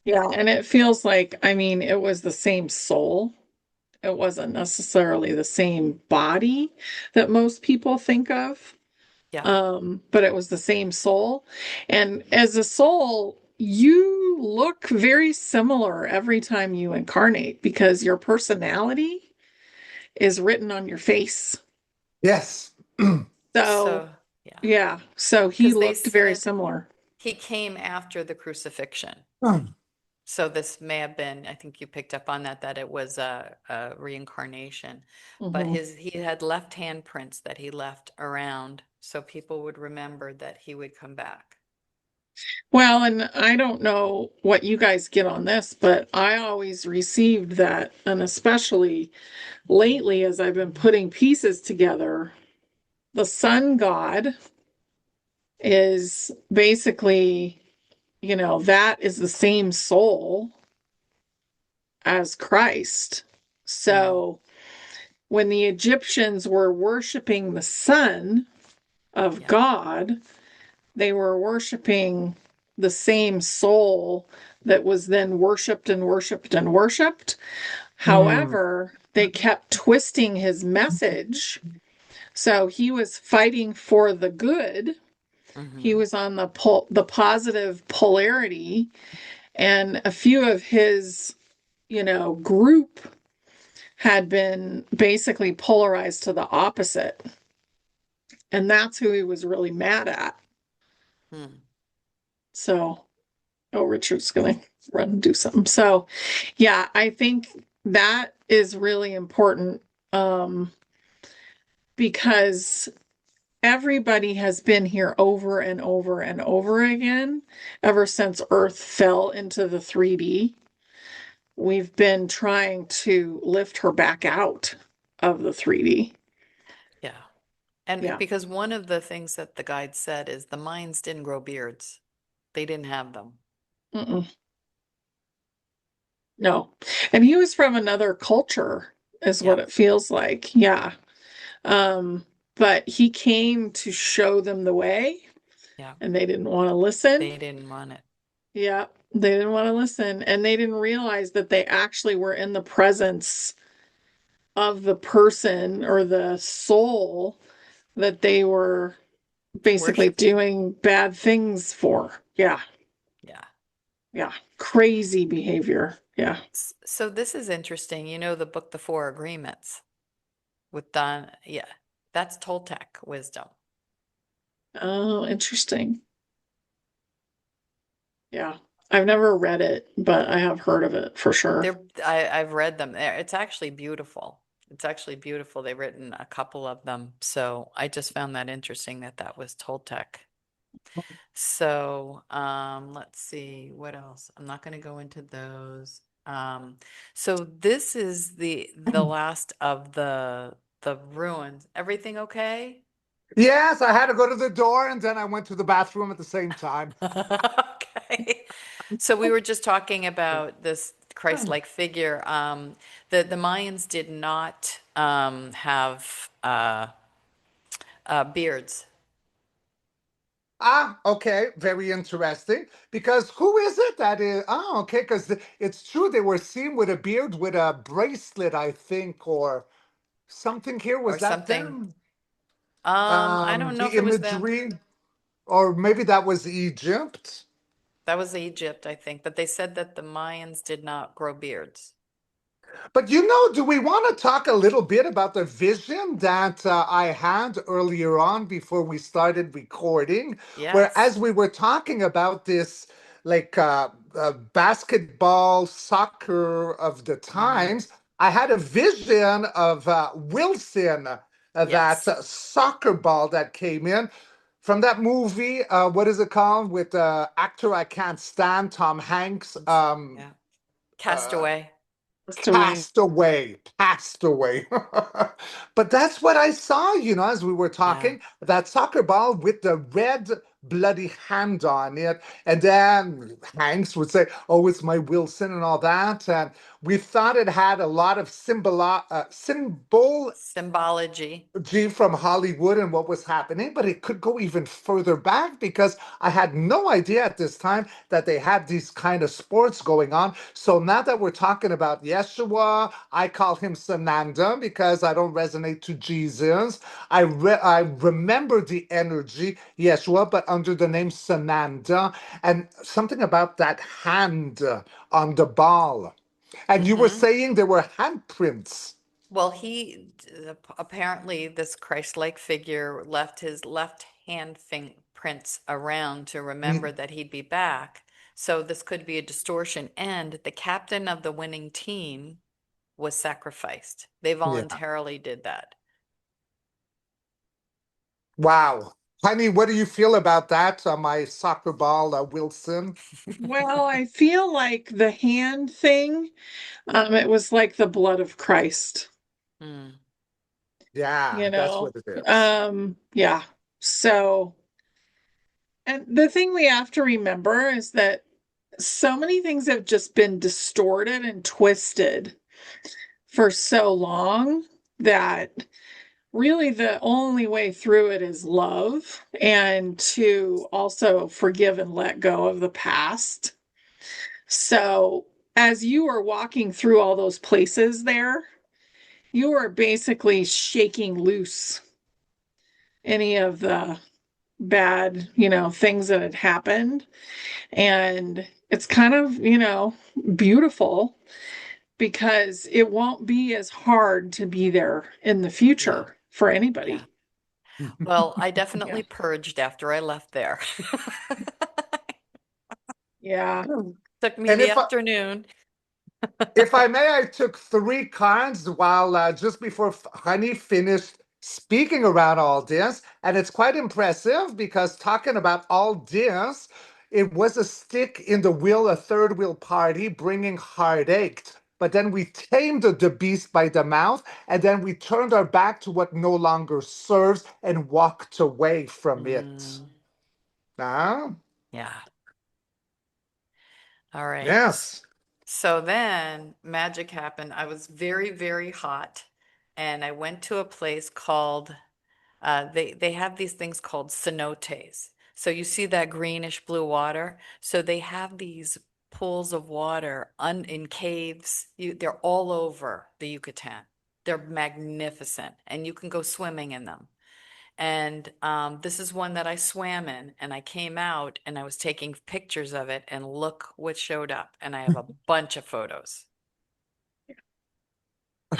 Yeah, and it feels like, I mean, it was the same soul. It wasn't necessarily the same body that most people think of. Yeah. But it was the same soul. And as a soul, you look very similar every time you incarnate because your personality is written on your face. Yes. So, So, yeah, yeah, so he because they looked very said similar. he came after the crucifixion. So this may have been, I think you picked up on that, that it was a reincarnation. But Mhm. he had left handprints that he left around so people would remember that he would come back. Well, and I don't know what you guys get on this, but I always received that, and especially lately as I've been putting pieces together, the sun god is basically, that is the same soul as Christ. Mm, So when the Egyptians were worshiping the sun, of Yeah. God, they were worshiping the same soul that was then worshiped and worshiped and worshiped. Hmm. However, they kept twisting his message. So he was fighting for the good. He Hmm. was on the positive polarity, and a few of his, group had been basically polarized to the opposite. And that's who he was really mad at. Hmm. So, oh, Richard's going to run and do something. So, yeah, I think that is really important, um, because everybody has been here over and over and over again ever since Earth fell into the 3D. We've been trying to lift her back out of the 3D. Yeah. And Yeah. because one of the things that the guide said is the Mayans didn't grow beards. They didn't have them. Mm-mm. No. And he was from another culture, is Yeah. what it feels like. Yeah. Um, but he came to show them the way, Yeah. and they didn't want to listen. They didn't want it. Yeah, they didn't want to listen. And they didn't realize that they actually were in the presence of the person or the soul that they were basically Worshipping. doing bad things for. Yeah. Yeah. Yeah. Crazy behavior. Yeah. So this is interesting. You know the book, The Four Agreements with Don. Yeah. That's Toltec wisdom. Oh, interesting. Yeah. I've never read it, but I have heard of it for sure. I've read them. It's actually beautiful. It's actually beautiful. They've written a couple of them. So I just found that interesting that that was Toltec. So, let's see what else. I'm not going to go into those. So this is the last of the ruins. Everything okay? Yes, I had to go to the door and then I went to the bathroom at the same time. Okay. So we were just talking about this Christ-like figure. The Mayans did not have beards. Ah, okay, very interesting. Because who is it that is? Oh, okay, because it's true they were seen with a beard with a bracelet, I think, or something here. Or Was that something. them? I don't know The if it was them. imagery, or maybe that was Egypt. That was Egypt, I think. But they said that the Mayans did not grow beards. But do we want to talk a little bit about the vision that I had earlier on before we started recording, where Yes. as we were talking about this, like basketball, soccer of the Hmm. times, I had a vision of Wilson, that Yes. soccer ball that came in from that movie. What is it called with the actor I can't stand, Tom Hanks? Yeah. Uh, Castaway. Passed away. passed away. But that's what I saw, as we were Yeah. talking, that soccer ball with the red bloody hand on it. And then Hanks would say, "Oh, it's my Wilson," and all that. And we thought it had a lot of symbol Symbology. G from Hollywood and what was happening, but it could go even further back because I had no idea at this time that they had these kind of sports going on. So now that we're talking about Yeshua, I call him Sananda because I don't resonate to Jesus. I remember the energy Yeshua, but under the name Sananda, and something about that hand on the ball. And you were Hmm. saying there were handprints. Well, apparently this Christ-like figure left his left hand fingerprints around to remember that he'd be back. So this could be a distortion. And the captain of the winning team was sacrificed. They Yeah. voluntarily did that. Wow. Honey, what do you feel about that? My soccer ball, Wilson. Well, I feel like the hand thing, it was like the blood of Christ, Mm. Yeah, you that's know. what it is. Yeah. So, and the thing we have to remember is that so many things have just been distorted and twisted for so long that really the only way through it is love and to also forgive and let go of the past. So, as you are walking through all those places there, you are basically shaking loose any of the bad, things that had happened. And it's kind of, beautiful because it won't be as hard to be there in the Yeah. future for Yeah. anybody. Well, I Yeah. definitely purged after I left there. Yeah. Took me And the afternoon. if I may, I took three cards while just before Honey finished speaking around all this, and it's quite impressive because talking about all this, it was a stick in the wheel, a third wheel party, bringing heartache. But then we tamed the beast by the mouth, and then we turned our back to what no longer serves and walked away from it. Mm, Ah, yeah. All right. yes. So then magic happened. I was very, very hot, and I went to a place called they have these things called cenotes. So you see that greenish blue water. So they have these pools of water in caves. They're all over the Yucatan. They're magnificent, and you can go swimming in them. And this is one that I swam in, and I came out and I was taking pictures of it, and look what showed up. And I have a bunch of photos.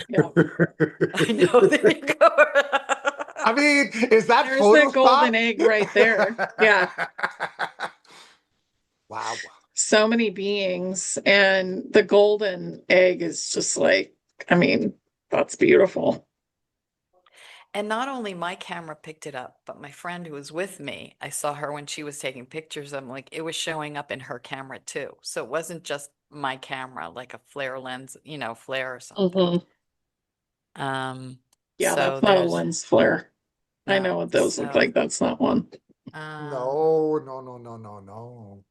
Yeah. I know, there you go. I mean, is that There's the golden Photoshop? egg right there. Yeah. Wow. So many beings. And the golden egg is just like, I mean, that's beautiful. And not only my camera picked it up, but my friend who was with me, I saw her when she was taking pictures. I'm like, it was showing up in her camera too. So it wasn't just my camera, like a flare lens, flare or something. Hmm. Um, Yeah, so that's not a there's lens flare. I know no, what those look so like. That's not one. um, No, no, no, no, no, no.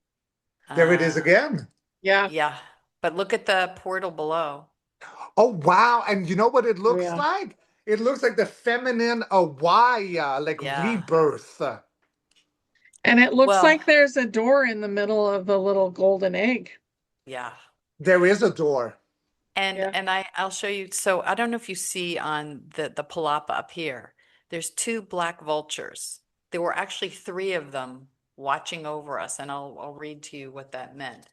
There it is uh, again. Yeah. yeah. But look at the portal below. Oh, wow. And you know what it Oh, looks yeah. like? It looks like the feminine Awaya, like Yeah. rebirth. And it looks Well, like there's a door in the middle of the little golden egg. yeah. There is a door. And Yeah. I'll show you. So I don't know if you see on the palapa up here. There's two black vultures. There were actually three of them watching over us, and I'll read to you what that meant.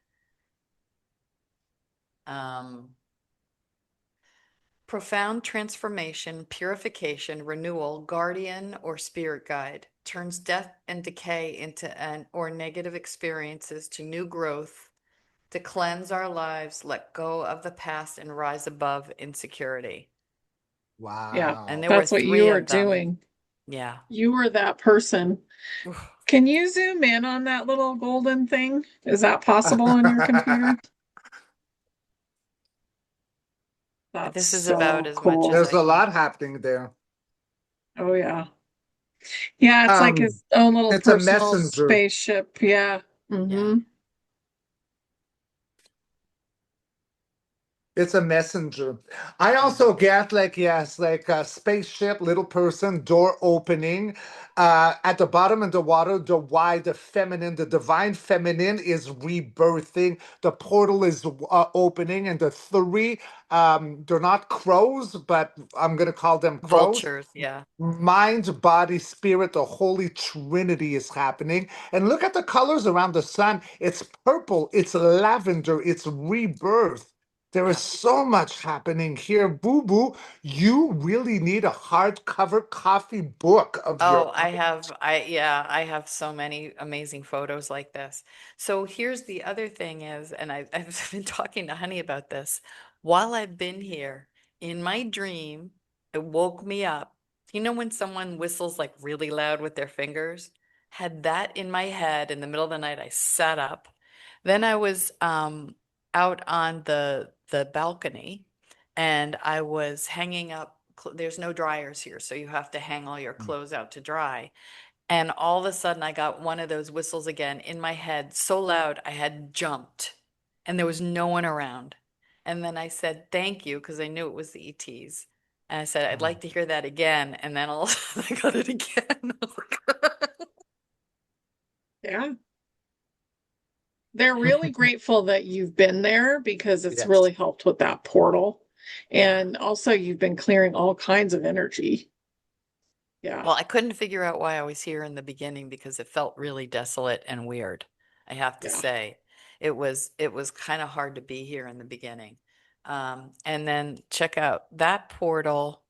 Um, Profound transformation, purification, renewal, guardian or spirit guide, turns death and decay into an or negative experiences to new growth, to cleanse our lives, let go of the past and rise above insecurity. Yeah. And Wow. there were That's what you three were of them. doing. Yeah. You were that person. Oof. Can you zoom in on that little golden thing? Is that possible on your computer? That's This is about so as much as cool. There's I a can. lot happening there. Oh, yeah. Yeah, it's like Um, his own little it's a personal messenger. spaceship. Yeah. Yeah. Hmm. It's a messenger. I Mhm. also get like, yes, like a spaceship, little person, door opening. At the bottom of the water, the Y, the feminine, the divine feminine is rebirthing. The portal is opening, and the three, they're not crows, but I'm gonna call them crows. Vultures. Yeah. Mind, body, spirit, the Holy Trinity is happening. And look at the colors around the sun. It's purple, it's lavender, it's rebirth. There is Yeah. so much happening here. Boo Boo, you really need a hardcover coffee book of your Oh, yeah, I have so many amazing photos like this. So here's the other thing is, and I've been talking to Honey about this. While I've been here, in my dream, it woke me up. You know when someone whistles like really loud with their fingers? Had that in my head in the middle of the night. I sat up. Then I was out on the balcony, and I was hanging up. There's no dryers here, so you have to hang all your clothes out to dry. And all of a sudden, I got one of those whistles again in my head, so loud I had jumped, and there was no one around. And then I said thank you because I knew it was the ETs. And I said, I'd Oh. like to hear that again. And then all I got it again. I was like, Yeah. They're really grateful that you've been there because it's Yes. really helped with that portal. yeah. And also, you've been clearing all kinds of energy. Yeah. Well, I couldn't figure out why I was here in the beginning because it felt really desolate and weird. I have to Yeah. say, it was kind of hard to be here in the beginning. And then check out that portal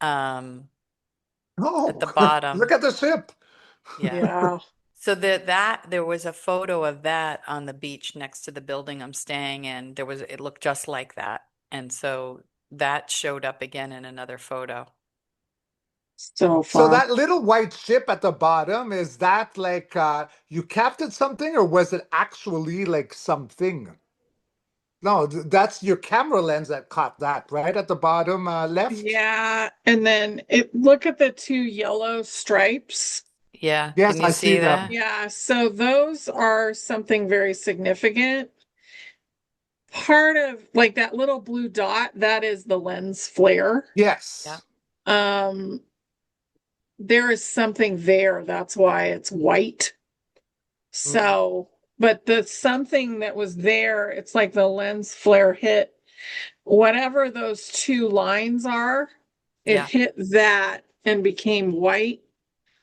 um, at Oh, the look bottom. at the ship. Yeah. Yeah. So that there was a photo of that on the beach next to the building I'm staying in. It looked just like that. And so that showed up again in another photo. So So fun. that little white ship at the bottom, is that like you captured something or was it actually like something? No, that's your camera lens that caught that, right? At the bottom left? Yeah. And then look at the two yellow stripes. Yeah, Yes, can you I see see them. that? Yeah. So those are something very significant. Part of like that little blue dot, that is the lens flare. Yeah. Yes. Um, there is something there. That's why it's white. Mm. So, but the something that was there, it's like the lens flare hit whatever those two lines are, it Yeah. hit that and became white.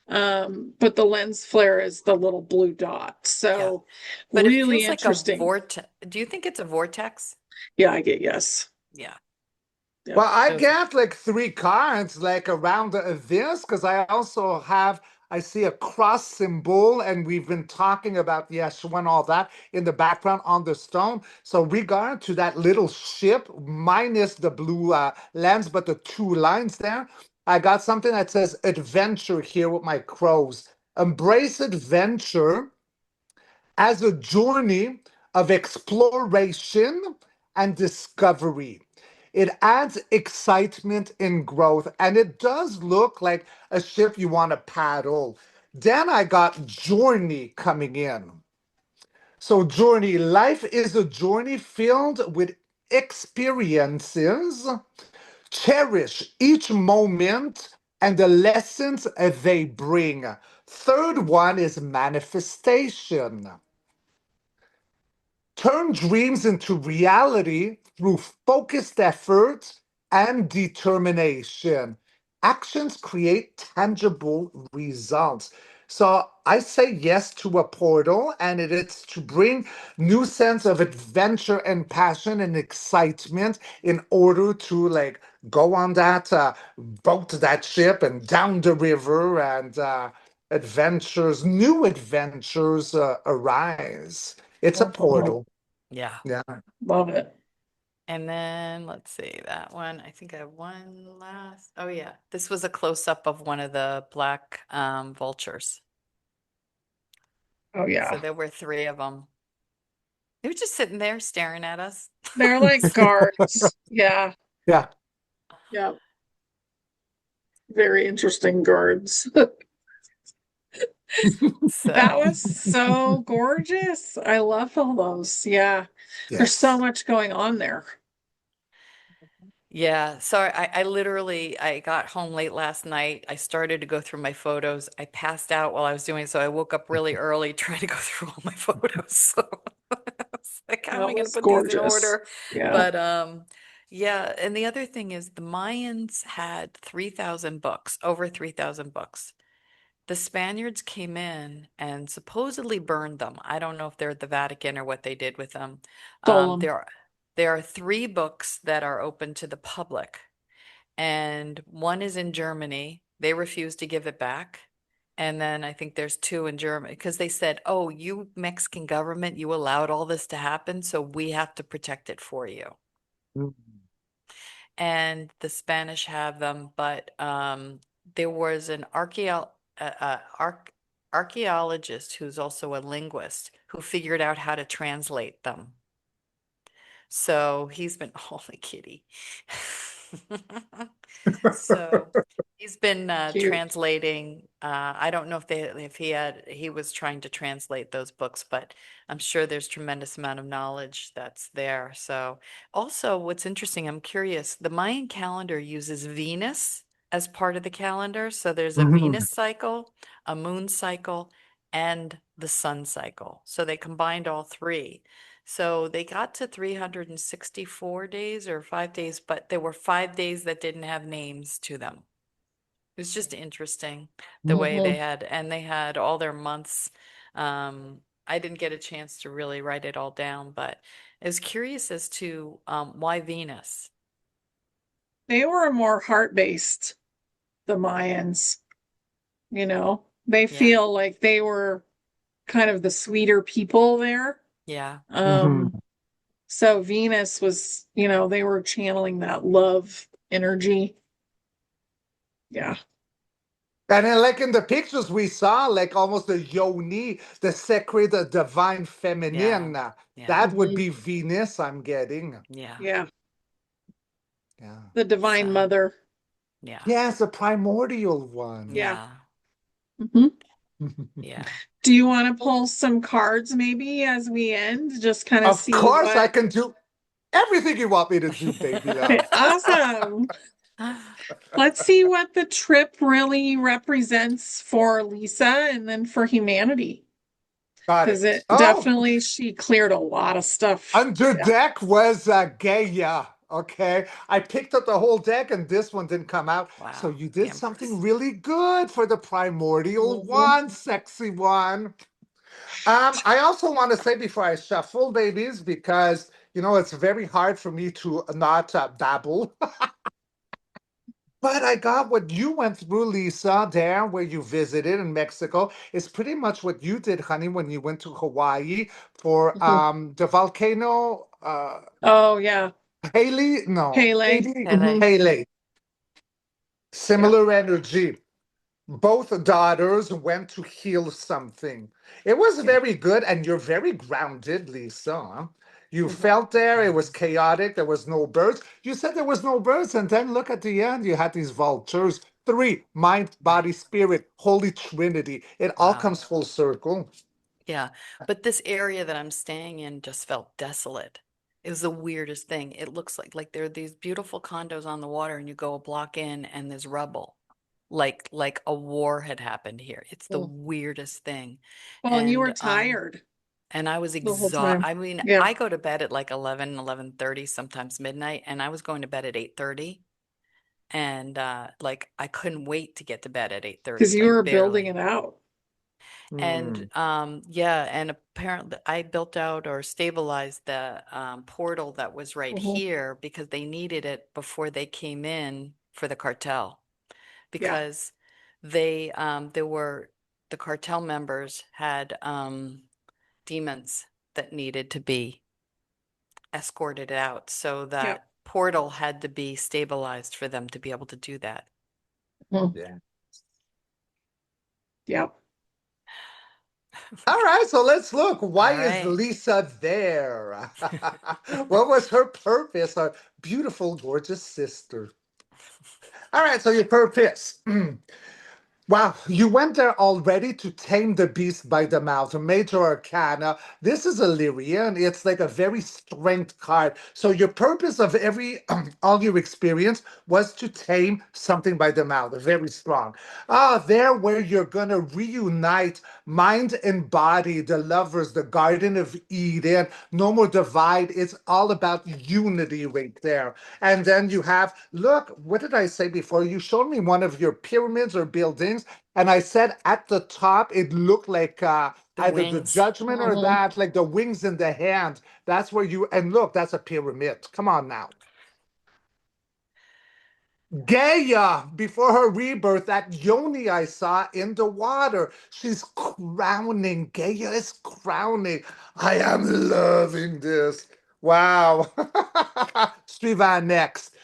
But the lens flare is the little blue dot. Yeah. So But it really feels like a interesting. vortex. Do you think it's a vortex? Yeah, I get yes. Yeah. Yep. Well, I Those, get like three cards like around this because I also have, I see a cross symbol and we've been talking about the Yeshua, all that in the background on the stone. So regard to that little ship minus the blue lens, but the two lines there, I got something that says adventure here with my crows. Embrace adventure as a journey of exploration and discovery. It adds excitement and growth, and it does look like a ship you want to paddle. Then I got journey coming in. So, journey, life is a journey filled with experiences. Cherish each moment and the lessons they bring. Third one is manifestation. Turn dreams into reality through focused effort and determination. Actions create tangible results. So I say yes to a portal, and it is to bring new sense of adventure and passion and excitement in order to like go on that boat, that ship, and down the river, and new adventures arise. It's a wonderful. portal. Yeah. Yeah. Love it. And then let's see that one. I think I have one last. Oh yeah. This was a close up of one of the black vultures. Oh So yeah. there were three of them. They were just sitting there staring at us. They're like guards. Yeah. Yeah. Yeah. Very interesting guards. That So was so gorgeous. I love all those. Yeah. There's so Yes. much going on there. yeah, so I literally I got home late last night. I started to go through my photos. I passed out while I was doing it, so I woke up really early trying to go through all my photos. So I was like, how am That I going to was put these in gorgeous. order? Yeah. But yeah, and the other thing is the Mayans had 3,000 books, over 3,000 books. The Spaniards came in and supposedly burned them. I don't know if they're at the Vatican or what they did with them. Solemn. There are three books that are open to the public, and one is in Germany. They refused to give it back. And then I think there's two in Germany because they said, "Oh, you Mexican government, you allowed all this to happen, so we have to protect it for you." Mm. And the Spanish have them, but there was an archaeologist who's also a linguist who figured out how to translate them. So he's been, holy kitty. So he's been Cute. translating I don't know if he was trying to translate those books, but I'm sure there's tremendous amount of knowledge that's there. So also what's interesting, I'm curious, the Mayan calendar uses Venus as part of the calendar. So there's a Mhm. Venus cycle, a moon cycle, and the sun cycle. So they combined all three. So they got to 364 days or 5 days, but there were 5 days that didn't have names to them. It was just interesting the way Hmm. they had all their months. I didn't get a chance to really write it all down, but I was curious as to why Venus. They were more heart-based, the Mayans, you know. They Yeah, feel like they were kind of the sweeter people there. yeah, Mhm. Um, so Venus was, they were channeling that love energy. Yeah. And then, like in the pictures we saw, like almost the yoni, the sacred, the divine yeah, feminine. yeah, That would Hmm. be Venus, I'm getting. yeah. Yeah. Yeah. The Divine So, Mother. yeah, Yes, the primordial one. Yeah. yeah, Hmm. yeah. Do you want to pull some cards maybe as we end? Just kind of Of see course, I what. can do everything you want me to do, baby love. Awesome. Let's see what the trip really represents for Lisa and then for humanity. Got Because it. it Oh, definitely, she cleared a lot of stuff. under Yeah. deck was Gaia. Okay, I picked up the whole deck, and this one didn't come out. So Wow, you the did something Empress. really good for the primordial Mhm. one, sexy one. I also want to say before I shuffle, babies, because it's very hard for me to not babble. But I got what you went through, Lisa, there where you visited in Mexico. Is pretty much what you did, honey, when you went to Hawaii for Mhm. the volcano. Oh, yeah. Haley, no, Pele. Haley, Hmm. Pele. Haley. Yeah. Similar energy. Both daughters went to heal something. It was Yeah. very good, and you're very grounded, Lisa. Huh? You Mhm. felt there, it was Mhm. chaotic, there was no birds. You said there was no birds, and then look at the end, you had these vultures. Three, mind, body, Right. spirit, Holy Trinity. It all Wow. comes full circle. Yeah, but this area that I'm staying in just felt desolate. It was the weirdest thing. It looks like there are these beautiful condos on the water, and you go a block in, and there's rubble, like a war had happened here. It's the Mm. weirdest thing, Well, and you were and tired I was the whole exhausted. time. I mean, Yeah. I go to bed at like 11:30, sometimes midnight, and I was going to bed at 8:30, and like I couldn't wait to get to bed at 8:30, Because you like were building barely. it out. Hmm. Yeah, and apparently I built out or stabilized the portal that was right Hmm. here because they needed it before they came in for the cartel Yeah. because there were the cartel members had demons that needed to be escorted out. So Yeah. that portal had to be stabilized for them to be able to do that. Mhm. Yeah. Yeah. All right, so let's look. All Why is right. Lisa there? What was her purpose? Our beautiful, gorgeous sister. All right, so your purpose. Wow, you went there already to tame the beast by the mouth, a major arcana. This is Illyrian. It's like a very strength card. So your purpose of all your experience was to tame something by the mouth, very strong. There where you're gonna reunite mind and body, the lovers, the Garden of Eden, no more divide. It's all about unity right there. And then you have, look, what did I say before? You showed me one of your pyramids or buildings, and I said at the top it looked like The either the wings. judgment or Hmm. that, like the wings in the hand. That's where and look, that's a pyramid. Come on now. Gaia, before her rebirth, that yoni I saw in the water, she's crowning. Gaia is crowning. I am loving this. Wow. Strivan next.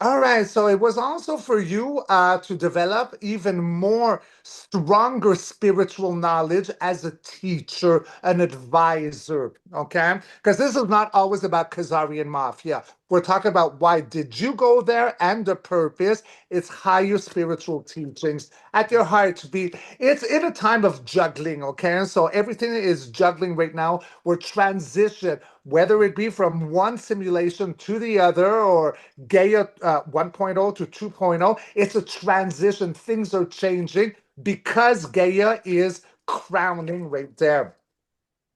All right, so it was also for you to develop even more stronger spiritual knowledge as a teacher, an advisor, okay? Because this is not always about Khazarian Mafia. We're talking about why did you go there and the purpose. It's higher spiritual teachings at your heart beat. It's in a time of juggling, okay? And so everything is juggling right now. We're transition, whether it be from one simulation to the other or Gaia 1.0 to 2.0. It's a transition. Things are changing because Gaia is crowning right there.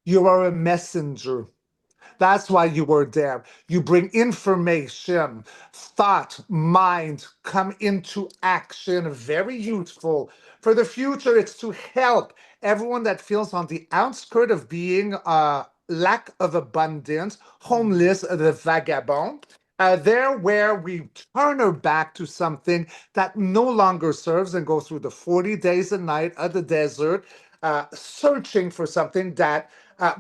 You are a messenger. That's why you were there. You bring information, thought, mind come into action. Very useful. For the future, it's to help everyone that feels on the outskirt of being lack of abundance, homeless, the vagabond. There where we turn our back to something that no longer serves and go through the 40 days a night of the desert, searching for something that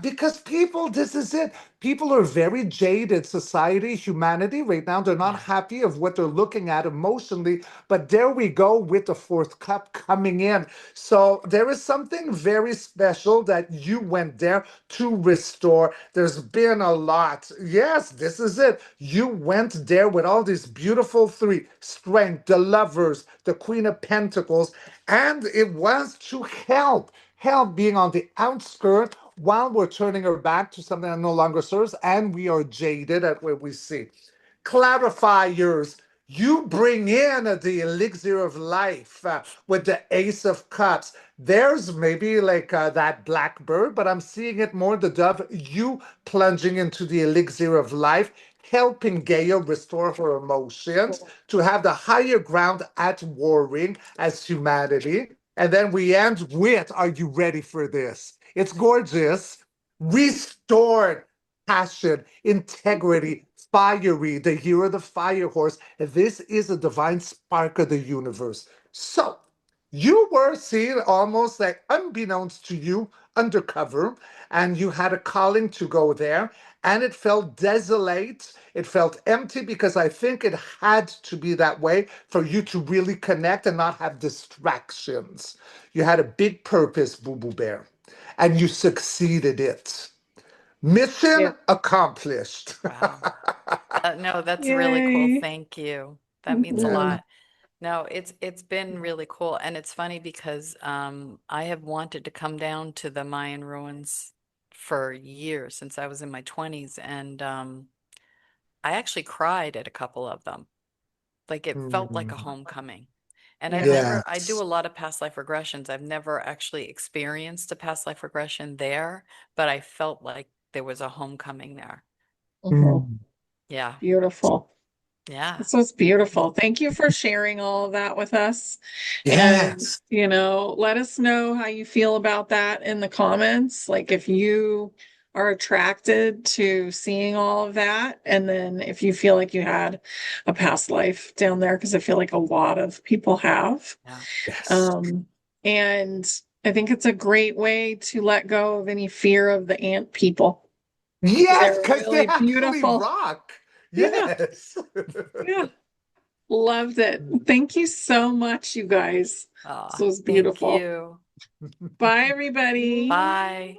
because people, this is it. People are very jaded. Society, humanity, right now, they're not Yeah. happy of what they're looking at emotionally. But there we go with the fourth cup coming in. So there is something very special that you went there to restore. There's been a lot. Yes, this is it. You went there with all these beautiful three strength, the lovers, the Queen of Pentacles, and it was to help being on the outskirts while we're turning our back to something that no longer serves and we are jaded at what we see. Clarifiers. You bring in the elixir of life with the Ace of Cups. There's maybe like that blackbird, but I'm seeing it more the dove. You plunging into the elixir of life, helping Gaia restore her emotions, to have the higher ground at warring as humanity. And then we end with, are you ready for this? It's gorgeous. Restored passion, integrity, fiery, the hero, the fire horse. This is a divine spark of the universe. So you were seen almost like unbeknownst to you, undercover, and you had a calling to go there, and it felt desolate. It felt empty because I think it had to be that way for you to really connect and not have distractions. You had a big purpose, Boo Boo Bear, and you succeeded it. Yeah. Mission accomplished. Wow. No, that's really cool. Yay. Thank you. That means a Mhm. Yeah. lot. No, it's been really cool, and it's funny because I have wanted to come down to the Mayan ruins for years since I was in my 20s, and I actually cried at a couple of them. Like it felt like a Mm. homecoming. And Yeah. I do Yes. a lot of past life regressions. I've never actually experienced a past life regression there, but I felt like there was a homecoming there. Mhm. Mm. Yeah. Beautiful. Yeah. This was beautiful. Thank you for sharing all of that with us. And, Yes. let us know how you feel about that in the comments. Like if you are attracted to seeing all of that, and then if you feel like you had a past life down there, because I feel like a lot of people have. Yeah. Yes. Um, and I think it's a great way to let go of any fear of the ant people because Yes, they're because they really actually beautiful. rock. Yeah, Yes. yeah. Loved it. Thank you so much, you guys. This Oh, was thank beautiful. you. Bye, everybody. Bye.